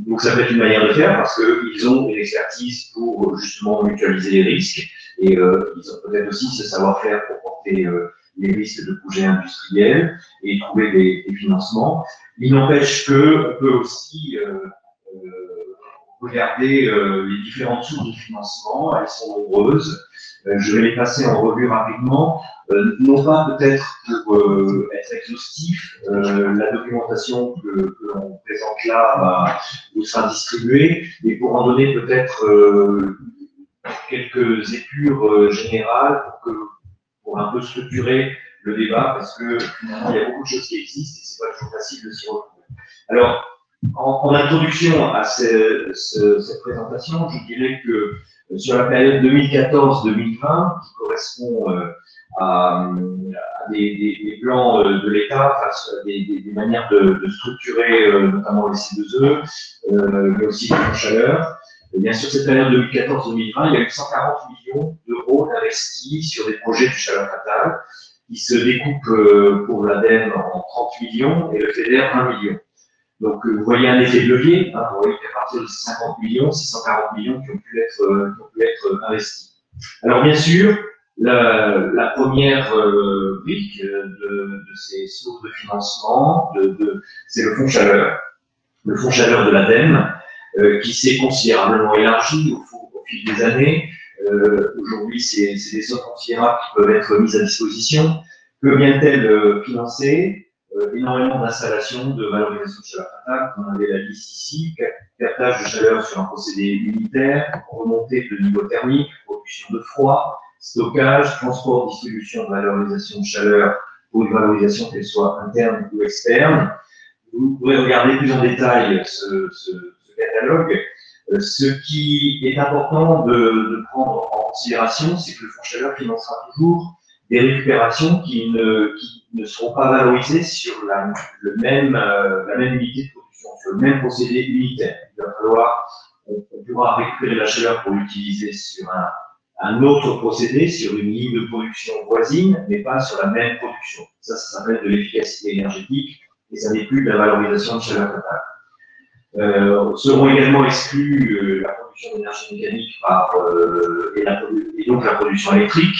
Donc ça peut être une manière de faire parce qu'ils ont une expertise pour justement mutualiser les risques et ils ont peut-être aussi ce savoir-faire pour porter les risques de projets industriels et trouver des financements. Il n'empêche qu'on peut aussi regarder les différentes sources de financement, elles sont nombreuses. Je vais les passer en revue rapidement, non pas peut-être pour être exhaustif, la documentation que l'on présente là vous sera distribuée, mais pour en donner peut-être quelques épures générales pour un peu structurer le débat, parce que finalement il y a beaucoup de choses qui existent et c'est pas toujours facile de s'y retrouver. Alors, en introduction à cette présentation, je dirais que sur la période 2014-2020, qui correspond à des plans de l'État face à des manières de structurer notamment les C2E, mais aussi les fonds chaleur. Et bien sur cette période 2014-2020, il y a eu 140 millions d'euros investis sur des projets de chaleur fatale qui se découpent pour l'ADEME en 30 millions et le FEDER 1 million. Donc, vous voyez un effet de levier, vous voyez qu'à partir de ces 50 millions, ces 140 millions qui ont pu être investis. Alors, bien sûr, la première brique de ces sources de financement, c'est le fonds chaleur. Le fonds chaleur de l'ADEME, qui s'est considérablement élargi au fil des années. Aujourd'hui, c'est des sommes considérables qui peuvent être mises à disposition. Que vient-elle financer? énormément d'installations de valorisation de chaleur fatale. On avait la liste ici, captage de chaleur sur un procédé unitaire, remontée de niveau thermique, production de froid, stockage, transport, distribution, valorisation de chaleur pour une valorisation qu'elle soit interne ou externe. Vous pourrez regarder plus en détail ce catalogue. Ce qui est important de prendre en considération, c'est que le fonds chaleur financera toujours des récupérations qui ne seront pas valorisées sur la même unité de production, sur le même procédé unitaire. Il va falloir, on pourra récupérer la chaleur pour l'utiliser sur un autre procédé, sur une ligne de production voisine, mais pas sur la même production. Ça s'appelle de l'efficacité énergétique et ça n'est plus de la valorisation de chaleur totale. Seront également exclus la production d'énergie mécanique et donc la production électrique.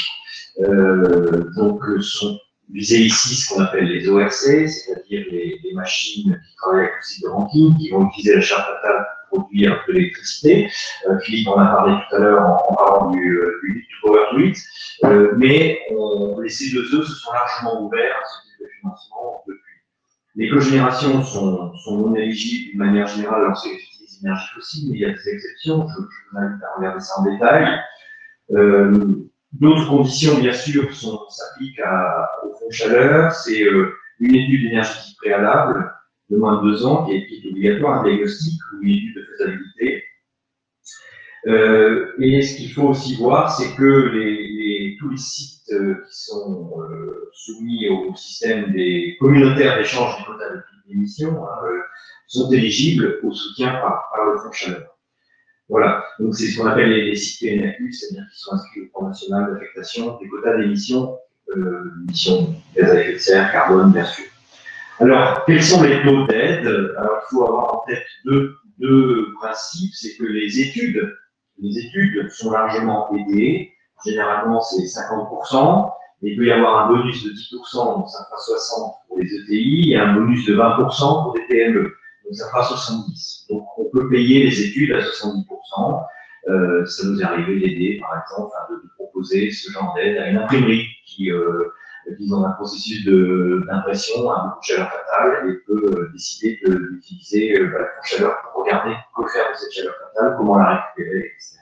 Sont visés ici ce qu'on appelle les ORC, c'est-à-dire les machines qui travaillent avec le cycle de Rankine, qui vont utiliser la chaleur fatale pour produire de l'électricité. Philippe en a parlé tout à l'heure en parlant du Power to It, mais les C2E se sont largement ouverts à ce type de financement depuis. Les cogénérations sont non éligibles d'une manière générale lorsqu'elles utilisent l'énergie fossile, mais il y a des exceptions, je vous invite à regarder ça en détail. D'autres conditions, bien sûr, s'appliquent au fonds chaleur. C'est une étude énergétique préalable de moins de 2 ans qui est obligatoire, un diagnostic ou une étude de faisabilité. Et ce qu'il faut aussi voir, c'est que tous les sites qui sont soumis au système des communautaires d'échange des quotas d'émissions sont éligibles au soutien par le fonds chaleur. Voilà, donc c'est ce qu'on appelle les sites PNFU, c'est-à-dire qui sont inscrits au plan national d'affectation des quotas d'émissions, émissions gaz à effet de serre, carbone, bien sûr. Alors, quels sont les taux d'aide? Alors, il faut avoir en tête deux principes, c'est que les études sont largement aidées. Généralement, c'est 50%. Il peut y avoir un bonus de 10%, donc ça fera 60 pour les ETI, et un bonus de 20% pour des PME. Donc ça fera 70. Donc on peut payer les études à 70%. Ça nous est arrivé d'aider, par exemple, de proposer ce genre d'aide à une imprimerie qui dans un processus d'impression a beaucoup de chaleur fatale et peut décider d'utiliser la chaleur pour regarder quoi faire de cette chaleur fatale, comment la récupérer, etc.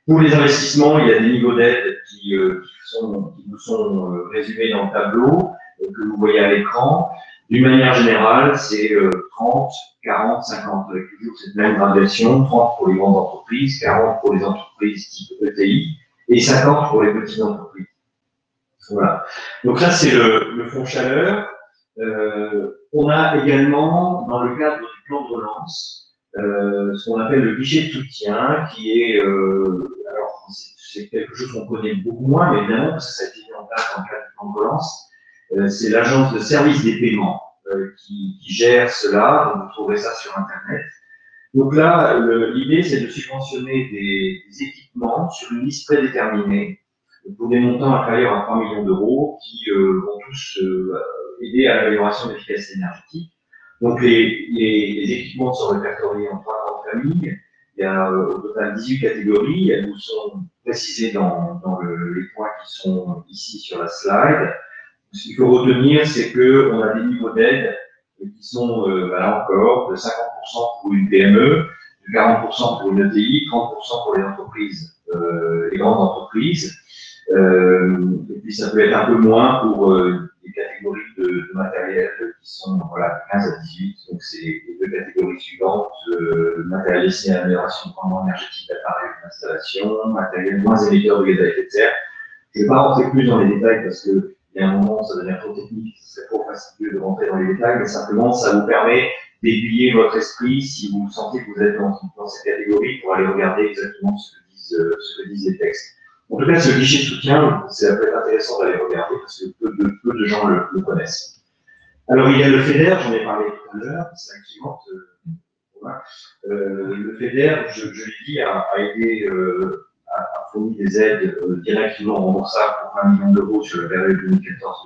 Pour les investissements, il y a des niveaux d'aide qui vous sont résumés dans le tableau que vous voyez à l'écran. D'une manière générale, c'est 30, 40, 50, avec toujours cette même graduation, 30 pour les grandes entreprises, 40 pour les entreprises type ETI et 50 pour les petites entreprises. Voilà. Donc là, c'est le fonds chaleur. On a également, dans le cadre du plan de relance, ce qu'on appelle le guichet de soutien, qui est, alors c'est quelque chose qu'on connaît beaucoup moins, mais évidemment, parce que ça a été mis en place dans le cadre du plan de relance, c'est l'agence de service des paiements qui gère cela, donc vous trouverez ça sur Internet. Donc là, l'idée, c'est de subventionner des équipements sur une liste prédéterminée, pour des montants inférieurs à 3 millions d'euros, qui vont tous aider à l'amélioration de l'efficacité énergétique. Donc les équipements sont répertoriés en 3 grandes familles. Il y a au total 18 catégories. Elles vous sont précisées dans les points qui sont ici sur la slide. Ce qu'il faut retenir, c'est qu'on a des niveaux d'aide qui sont, là encore, de 50% pour une PME, de 40% pour une ETI, 30% pour les entreprises, les grandes entreprises. Et puis ça peut être un peu moins pour des catégories de matériel qui sont 15 à 18. Donc c'est les 2 catégories suivantes, matériel destiné à l'amélioration de rendement énergétique d'appareils d'installation, matériel moins émetteur de gaz à effet de serre. Je ne vais pas rentrer plus dans les détails parce que il y a un moment, ça devient trop technique, ce serait trop fastidieux de rentrer dans les détails, mais simplement, ça vous permet d'aiguiller votre esprit si vous sentez que vous êtes dans cette catégorie pour aller regarder exactement ce que disent les textes. En tout cas, ce guichet de soutien, ça peut être intéressant d'aller regarder parce que peu de gens le connaissent. Alors, il y a le FEDER, j'en ai parlé tout à l'heure, c'est la suivante. Voilà. Le FEDER, je l'ai dit, a aidé a fourni des aides directement remboursables pour 20 millions d'euros sur la période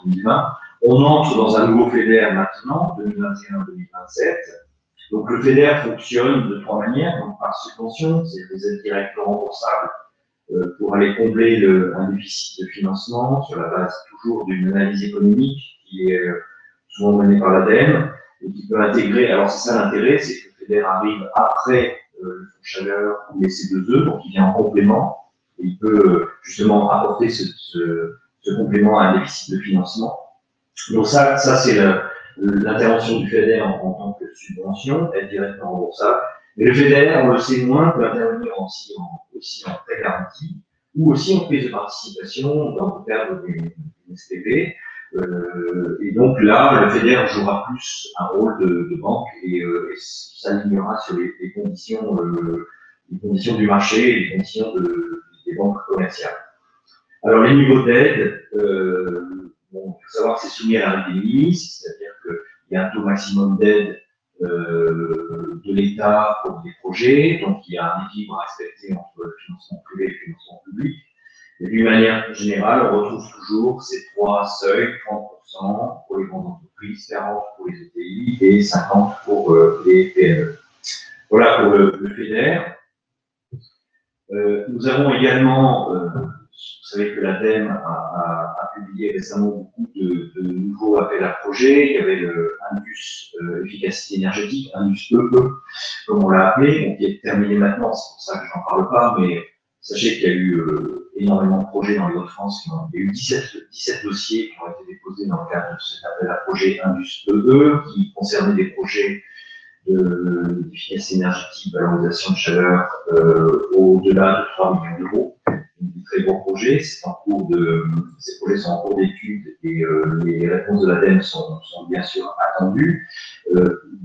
2014-2020. On entre dans un nouveau FEDER maintenant, 2021-2027. Donc le FEDER fonctionne de 3 manières, donc par subvention, c'est des aides directement remboursables pour aller combler un déficit de financement sur la base toujours d'une analyse économique qui est souvent menées par l'ADEME, et qui peut intégrer, alors c'est ça l'intérêt, c'est que le FEDER arrive après le fonds chaleur ou les C2E, donc il vient en complément, et il peut justement apporter ce complément à un déficit de financement. Donc ça c'est l'intervention du FEDER en tant que subvention, elle est directement remboursable. Mais le FEDER, on le sait moins, peut intervenir aussi en prêt garanti, ou aussi en prise de participation dans le cadre d'une SPV. Et donc là, le FEDER jouera plus un rôle de banque et s'alignera sur les conditions du marché et les conditions des banques commerciales. Alors les niveaux d'aide, bon, il faut savoir que c'est soumis à la règle des limites, c'est-à-dire qu'il y a un taux maximum d'aide de l'État pour des projets, donc il y a un équilibre à respecter entre le financement privé et le financement public. Et d'une manière générale, on retrouve toujours ces trois seuils, 30% pour les grandes entreprises, 40% pour les ETI et 50% pour les PME. Voilà pour le FEDER. Nous avons également, vous savez que l'ADEME a publié récemment beaucoup de nouveaux appels à projets. Il y avait le Indus efficacité énergétique, Indus EE, comme on l'a appelé, donc qui est terminé maintenant, c'est pour ça que j'en parle pas, mais sachez qu'il y a eu énormément de projets dans les Hauts-de-France. Il y a eu 17 dossiers qui ont été déposés dans le cadre de cet appel à projet Indus EE, qui concernaient des projets d'efficacité énergétique, valorisation de chaleur au-delà de 3 millions d'euros. Des très gros projets, ces projets sont en cours d'étude et les réponses de l'ADEME sont bien sûr attendues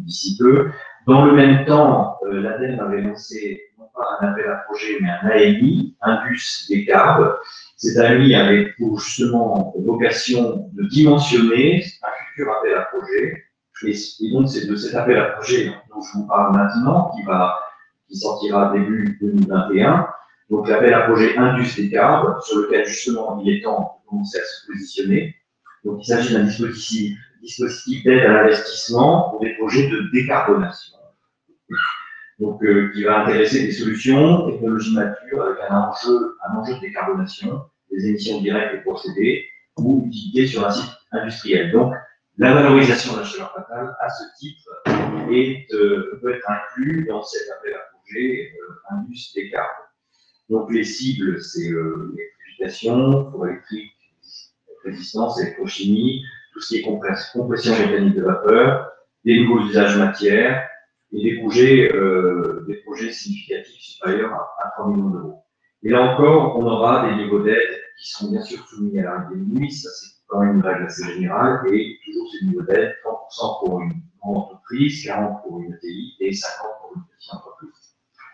d'ici peu. Dans le même temps, l'ADEME avait lancé non pas un appel à projet, mais un AMI, Indus Décarbe. Cet AMI avait pour justement vocation de dimensionner un futur appel à projet. Et donc, c'est de cet appel à projet dont je vous parle maintenant, qui sortira début 2021. Donc, l'appel à projet Indus Décarbe, sur lequel justement il est temps de commencer à se positionner. Donc, il s'agit d'un dispositif d'aide à l'investissement pour des projets de décarbonation. Donc, qui va intéresser des solutions, technologies matures avec un enjeu de décarbonation, des émissions directes et procédés, ou utilité sur un site industriel. Donc, la valorisation de la chaleur fatale, à ce titre, peut être inclus dans cet appel à projet Indus Décarbe. Donc, les cibles, c'est l'électrification, four électrique, résistance, électrochimie, tout ce qui est compression mécanique de vapeur, des nouveaux usages matières et des projets significatifs supérieurs à 3 millions d'euros. Et là encore, on aura des niveaux d'aide qui seront bien sûr soumis à la règle des limites, ça c'est quand même une règle assez générale, et toujours ces niveaux d'aide, 30% pour une grande entreprise, 40% pour une ETI et 50% pour une petite entreprise.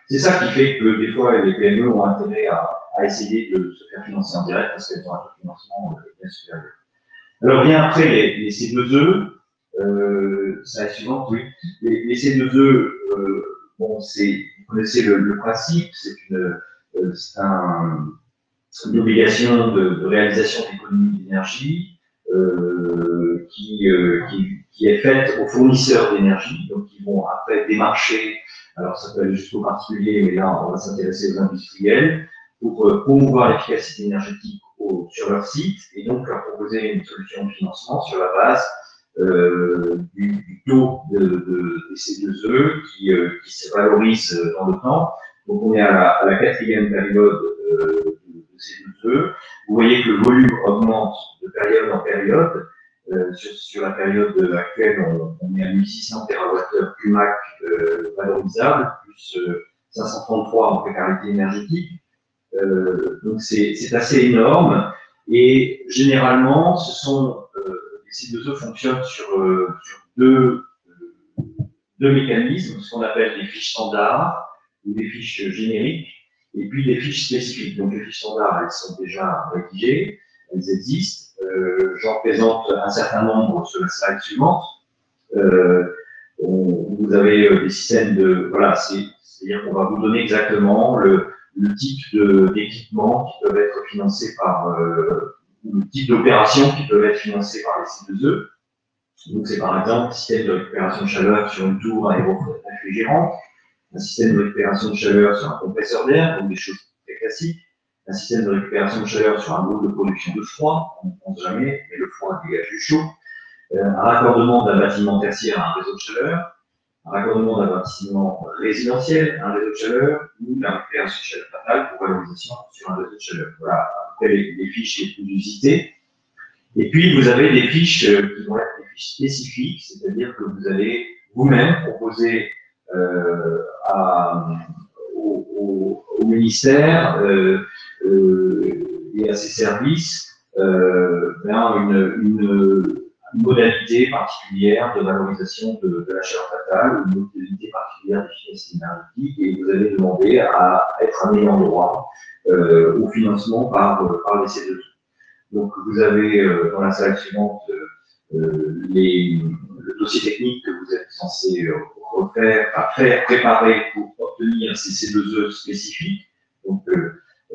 C'est ça qui fait que des fois les PME ont intérêt à essayer de se faire financer en direct parce qu'elles ont un taux de financement bien supérieur. Alors vient après les C2E, ça est suivante, oui. Les C2E, bon, vous connaissez le principe, c'est une obligation de réalisation d'économie d'énergie qui est faite aux fournisseurs d'énergie, donc qui vont après démarcher. Alors, ça peut aller jusqu'aux particuliers, mais là, on va s'intéresser aux industriels pour promouvoir l'efficacité énergétique sur leur site et donc leur proposer une solution de financement sur la base du taux des C2E qui se valorise dans le temps. Donc, on est à la 4e période de C2E. Vous voyez que le volume augmente de période en période. Sur la période actuelle, on est à 1600 TWh CUMAC valorisables, plus 533 en précarité énergétique. Donc c'est assez énorme. Et généralement, les C2E fonctionnent sur deux mécanismes, ce qu'on appelle des fiches standards ou des fiches génériques, et puis des fiches spécifiques. Donc les fiches standards, elles sont déjà rédigées, elles existent. J'en présente un certain nombre sur la slide suivante. Vous avez des systèmes voilà, c'est-à-dire qu'on va vous donner exactement le type d'équipement qui peuvent être financés ou le type d'opérations qui peuvent être financées par les C2E. Donc c'est par exemple un système de récupération de chaleur sur une tour aéro-réfrigérante, un système de récupération de chaleur sur un compresseur d'air, donc des choses très classiques. Un système de récupération de chaleur sur un moule de production de froid, on ne pense jamais, mais le froid dégage du chaud. un raccordement d'un bâtiment tertiaire à un réseau de chaleur, un raccordement d'un bâtiment résidentiel à un réseau de chaleur, ou la récupération de chaleur fatale pour valorisation sur un réseau de chaleur. Voilà à peu près les fiches les plus usitées. Et puis, vous avez des fiches qui vont être des fiches spécifiques, c'est-à-dire que vous allez vous-même proposer au ministère et à ses services une modalité particulière de valorisation de la chaleur fatale, ou une modalité particulière d'efficacité énergétique, et vous allez demander à être un ayant droit au financement par les C2E. Donc, vous avez dans la slide suivante le dossier technique que vous êtes censé préparer pour obtenir ces C2E spécifiques. Donc,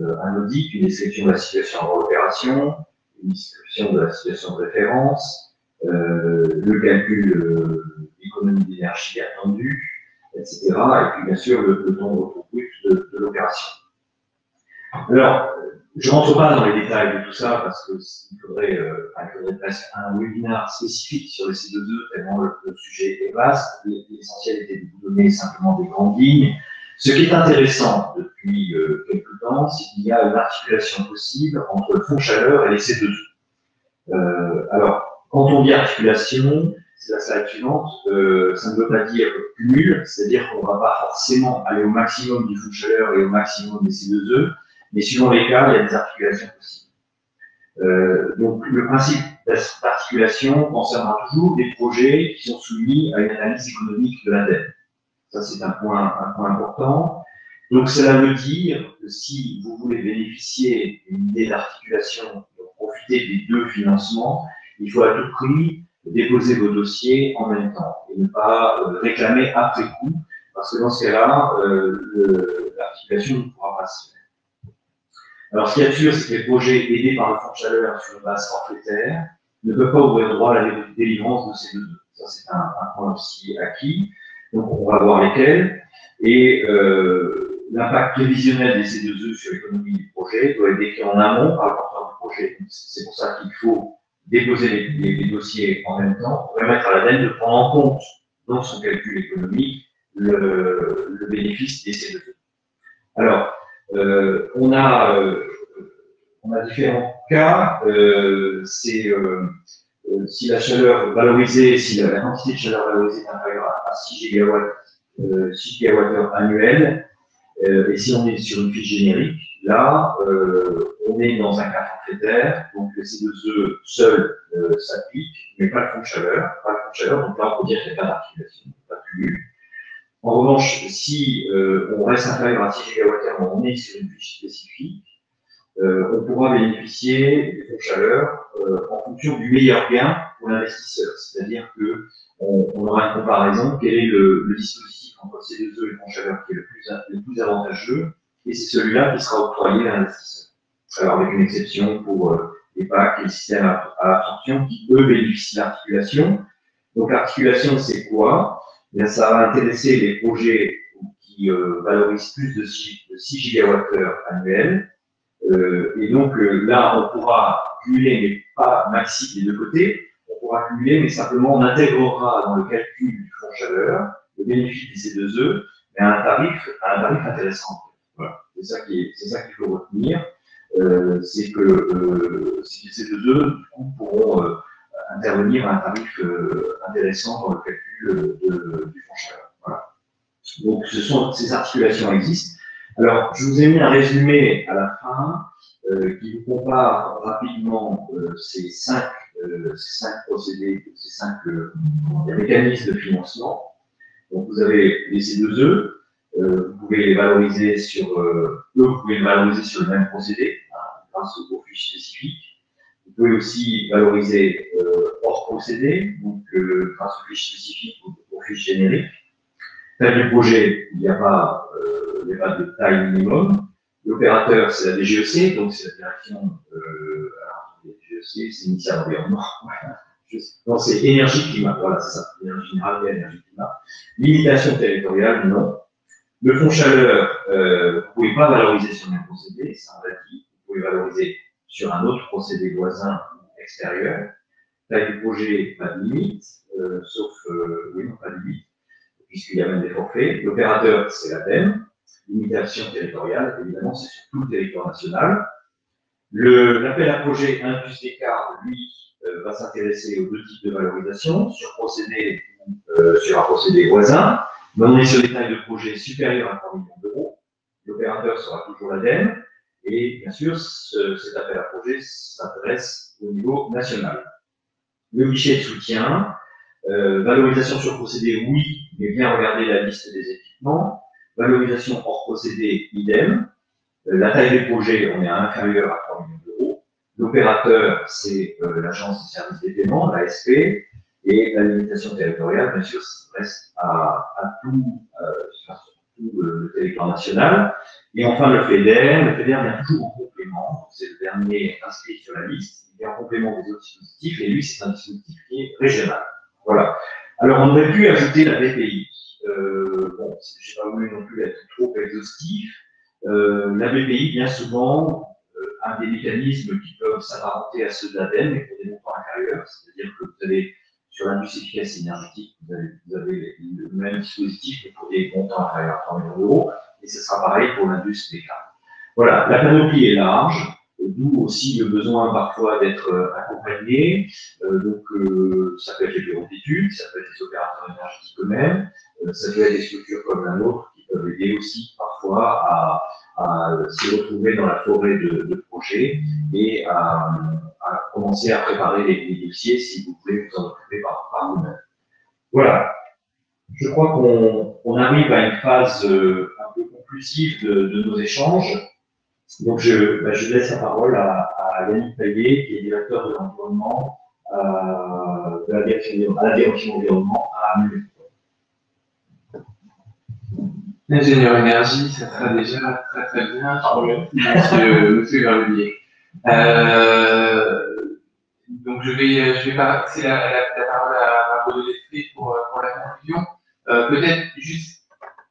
un audit, une description de la situation en opération, une description de la situation de référence, le calcul d'économie d'énergie attendue, etc. Et puis, bien sûr, le temps de retour brut de l'opération. Alors, je ne rentre pas dans les détails de tout ça parce qu'il faudrait presque un webinaire spécifique sur les C2E, tellement le sujet est vaste. L'essentiel était de vous donner simplement des grandes lignes. Ce qui est intéressant depuis quelques temps, c'est qu'il y a une articulation possible entre le fonds chaleur et les C2E. Alors, quand on dit articulation, c'est la slide suivante, ça ne veut pas dire cumul, c'est-à-dire qu'on ne va pas forcément aller au maximum du fonds chaleur et au maximum des C2E, mais suivant les cas, il y a des articulations possibles. Donc, le principe d'articulation concernera toujours des projets qui sont soumis à une analyse économique de l'ADEME. Ça, c'est un point important. Donc, cela veut dire que si vous voulez bénéficier d'une idée d'articulation, profiter des deux financements, il faut à tout prix déposer vos dossiers en même temps et ne pas réclamer après coup, parce que dans ce cas-là, l'articulation ne pourra pas se faire. Alors, ce qu'il y a de sûr, c'est que les projets aidés par le fonds de chaleur sur une base forfaitaire ne peuvent pas ouvrir droit à la délivrance de ces deux. Ça, c'est un point aussi acquis. Donc, on va voir lesquels. Et l'impact prévisionnel des C2E sur l'économie du projet doit être décrit en amont par le porteur du projet. C'est pour ça qu'il faut déposer les dossiers en même temps pour permettre à l'ADEME de prendre en compte dans son calcul économique le bénéfice des C2E. Alors, on a différents cas. Si la chaleur valorisée, si la quantité de chaleur valorisée est inférieure à 6 gigawattheures annuels, et si on est sur une fiche générique, là, on est dans un cas forfaitaire, donc le C2E seul s'applique, mais pas le fonds de chaleur. Donc là, on peut dire qu'il n'y a pas d'articulation, pas de cumul. En revanche, si on reste inférieur à 6 gigawattheures, on est sur une fiche spécifique, on pourra bénéficier des fonds de chaleur en fonction du meilleur gain pour l'investisseur. C'est-à-dire qu'on aura une comparaison, quel est le dispositif entre C2E et le fonds de chaleur qui est le plus avantageux, et c'est celui-là qui sera octroyé à l'investisseur. Alors avec une exception pour les PAC et les systèmes à absorption qui, eux, bénéficient d'articulation. Donc l'articulation, c'est quoi? Bien, ça va intéresser les projets qui valorisent plus de 6 gigawattheures annuels. Et donc là, on pourra cumuler, mais pas maxi des deux côtés. On pourra cumuler, mais simplement on intégrera dans le calcul du fonds chaleur le bénéfice des C2E, mais à un tarif intéressant. Voilà. C'est ça qu'il faut retenir. C'est que les C2E, du coup, pourront intervenir à un tarif intéressant dans le calcul du fonds chaleur. Voilà. Donc, ces articulations existent. Alors, je vous ai mis un résumé à la fin qui vous compare rapidement ces cinq procédés, ces cinq mécanismes de financement. Donc, vous avez les C2E, vous pouvez les valoriser sur, vous pouvez les valoriser sur le même procédé, grâce aux fiches spécifiques. Vous pouvez aussi valoriser hors procédé, donc grâce aux fiches spécifiques ou aux fiches génériques. Taille du projet, il n'y a pas de taille minimum. L'opérateur, c'est la DGEC, donc c'est la direction, DGEC, c'est ministère de l'Environnement. Non, c'est énergie-climat, voilà, c'est ça, énergie générale et énergie-climat. Limitation territoriale, non. Le fonds chaleur, vous ne pouvez pas valoriser sur le même procédé, c'est un bâti. Vous pouvez valoriser sur un autre procédé voisin ou extérieur. taille du projet, pas de limite, sauf, oui, non, pas de limite, puisqu'il y a même des forfaits. L'opérateur, c'est l'ADEME. Limitation territoriale, évidemment, c'est sur tout le territoire national. L'appel à projet Indus Descartes, lui, va s'intéresser aux deux types de valorisation, sur procédé ou sur un procédé voisin. Mais on est sur des tailles de projet supérieures à 3 millions d'euros. L'opérateur sera toujours l'ADEME. Et bien sûr, cet appel à projet s'intéresse au niveau national. Le guichet de soutien, valorisation sur procédé, oui, mais bien regarder la liste des équipements. Valorisation hors procédé, idem. La taille des projets, on est à inférieur à 3 millions d'euros. L'opérateur, c'est l'Agence des services des paiements, l'ASP. Et la limitation territoriale, bien sûr, ça s'adresse à tout, le territoire national. Et enfin, le FEDER vient toujours en complément. C'est le dernier inscrit sur la liste. Il vient en complément des autres dispositifs. Et lui, c'est un dispositif qui est régional. Voilà. Alors, on aurait pu ajouter la BPI. Bon, je n'ai pas voulu non plus être trop exhaustif. La BPI, bien souvent, a des mécanismes qui peuvent s'apparenter à ceux de l'ADEME, mais pour des montants inférieurs. C'est-à-dire que vous avez, sur l'indus efficace énergétique, vous avez le même dispositif, mais pour des montants inférieurs à 3 millions d'euros. Et ce sera pareil pour l'indus Descartes. Voilà, la panoplie est large, d'où aussi le besoin parfois d'être accompagné. Donc, ça peut être les bureaux d'études, ça peut être les opérateurs énergétiques eux-mêmes, ça peut être des structures comme la nôtre qui peuvent aider aussi parfois à se retrouver dans la forêt de projets et à commencer à préparer les dossiers si vous voulez vous en occuper par vous-même. Voilà. Je crois qu'on arrive à une phase un peu conclusive de nos échanges. Donc, je laisse la parole à Yannick Payet, qui est directeur de l'environnement, à la direction environnement à Mulhouse. L'ingénieur énergie, ça sera déjà très très bien. Je remercie monsieur Gravellier. Donc je vais passer la parole à Margot Delesprit pour la conclusion. Peut-être juste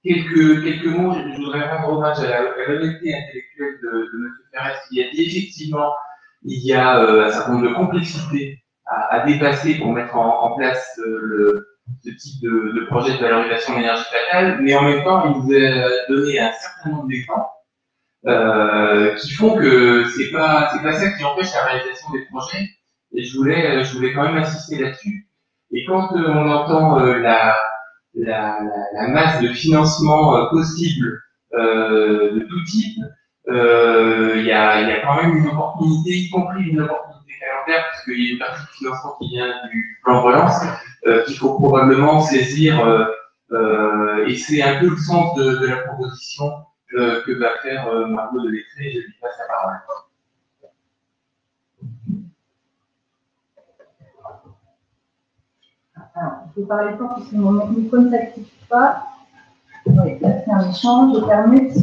quelques mots. Je voudrais rendre hommage à l'honnêteté intellectuelle de M. Ferrez, qui a dit effectivement il y a un certain nombre de complexités à dépasser pour mettre en place ce type de projet de valorisation d'énergie fatale, mais en même temps, il nous a donné un certain nombre d'exemples qui font que c'est pas ça qui empêche la réalisation des projets. Et je voulais quand même insister là-dessus. Et quand on entend la masse de financement possible de tout type, il y a quand même une opportunité, y compris une opportunité calendaire, parce qu'il y a une partie de financement qui vient du plan de relance, qu'il faut probablement saisir, et c'est un peu le sens de la proposition que va faire Margot Delesprit. Je lui passe la parole. Alors, je vais parler fort parce que mon micro ne s'active pas. Oui, là, c'est un échange, je permets.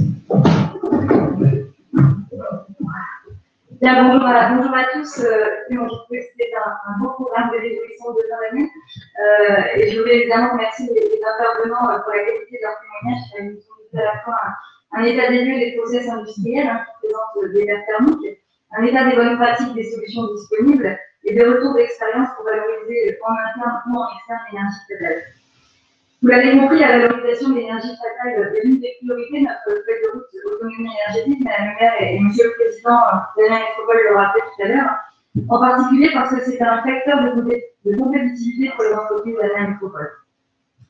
Bien, bonjour à tous. Je trouve que c'était un bon programme de résolution de fin d'année. Et je voulais évidemment remercier les intervenants pour la qualité de leur témoignage. Ils nous ont dit à la fois un état des lieux des process industriels qui présentent des gains thermiques, un état des bonnes pratiques des solutions disponibles et des retours d'expérience pour valoriser en interne ou en externe l'énergie fatale. Vous l'avez compris, la valorisation de l'énergie fatale est l'une des priorités de notre feuille de route autonomie énergétique, Madame le maire et Monsieur le Président Damien Métropole le rappelaient tout à l'heure, en particulier parce que c'est un facteur de compétitivité pour les entreprises d'Adrien Métropole.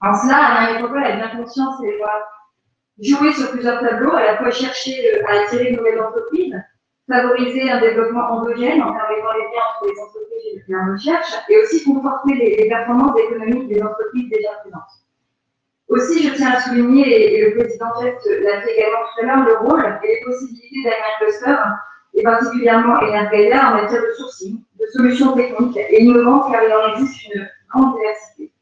En cela, Adrien Métropole a bien conscience et doit jouer sur plusieurs tableaux, à la fois chercher à attirer de nouvelles entreprises, favoriser un développement endogène en permettant les liens entre les entreprises et la recherche, et aussi conforter les performances économiques des entreprises déjà présentes. Aussi, je tiens à souligner, et le président Jett l'a fait également tout à l'heure, le rôle et les possibilités d'Adrien Cluster, et particulièrement Energaia, en matière de sourcing, de solutions techniques et innovantes, car il en existe une grande diversité.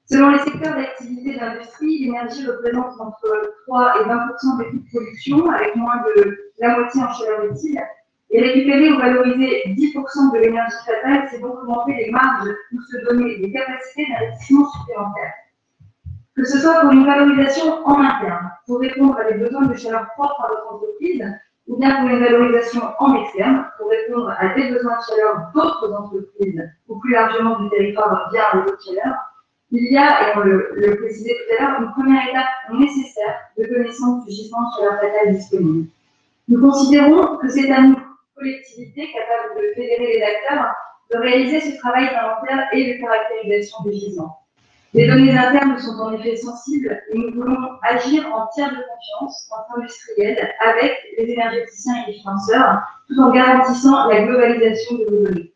Selon les secteurs d'activité de l'industrie, l'énergie représente entre 3 et 20% des coûts de production, avec moins de la moitié en chaleur utile. Et récupérer ou valoriser 10% de l'énergie fatale, c'est donc augmenter les marges ou se donner des capacités d'investissement supplémentaires. Que ce soit pour une valorisation en interne, pour répondre à des besoins de chaleur propre à votre entreprise, ou ou bien pour une valorisation en externe, pour répondre à des besoins de chaleur d'autres entreprises ou plus largement du territoire via un réseau de chaleur, il y a, et on le précisait tout à l'heure, une première étape nécessaire de connaissance du gisement de chaleur fatale disponible. Nous considérons que c'est à nous, collectivités capables de fédérer les acteurs, de réaliser ce travail d'inventaire et de caractérisation du gisement. Les données internes sont en effet sensibles et nous voulons agir en tiers de confiance entre industriels avec les énergéticiens et les financeurs, tout en garantissant la globalisation de nos données.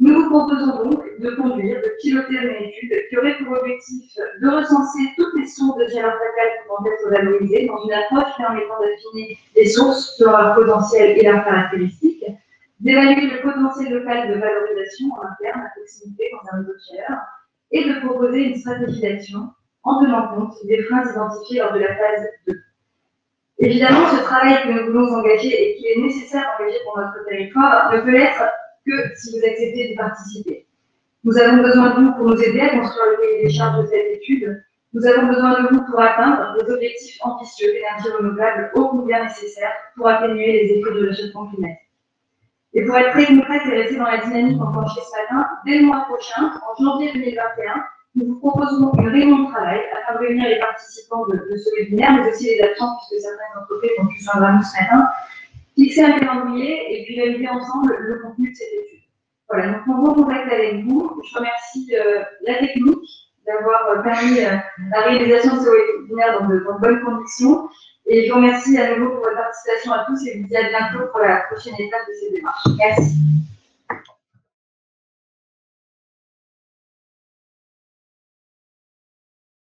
Nous vous proposons donc de conduire, de piloter une étude qui aurait pour objectif de recenser toutes les sources de chaleur fatale pouvant être valorisées dans une approche permettant d'affiner les sources selon leur potentiel et leurs caractéristiques, d'évaluer le potentiel local de valorisation en interne à proximité dans un réseau de chaleur, et de proposer une stratégie d'action en tenant compte des freins identifiés lors de la phase 2. Évidemment, ce travail que nous voulons engager et qui est nécessaire d'engager pour notre territoire ne peut être que si vous acceptez d'y participer. Nous avons besoin de vous pour nous aider à construire le cahier des charges de cette étude. Nous avons besoin de vous pour atteindre des objectifs ambitieux d'énergie renouvelable ô combien nécessaires pour atténuer les effets de réchauffement climatique. Et pour être très concrète et rester dans la dynamique enclenchée ce matin, dès le mois prochain, en janvier 2021, nous vous proposerons une réunion de travail afin de réunir les participants de ce webinaire, mais aussi les absents, puisque certaines entreprises ont pu joindre à nous ce matin, fixer un calendrier et puis valider ensemble le contenu de cette étude. Voilà, donc on va contact avec vous. Je remercie la technique d'avoir permis la réalisation de ce webinaire dans de bonnes conditions. Et je vous remercie à nouveau pour votre participation à tous et je vous dis à bientôt pour la prochaine étape de ces démarches. Merci.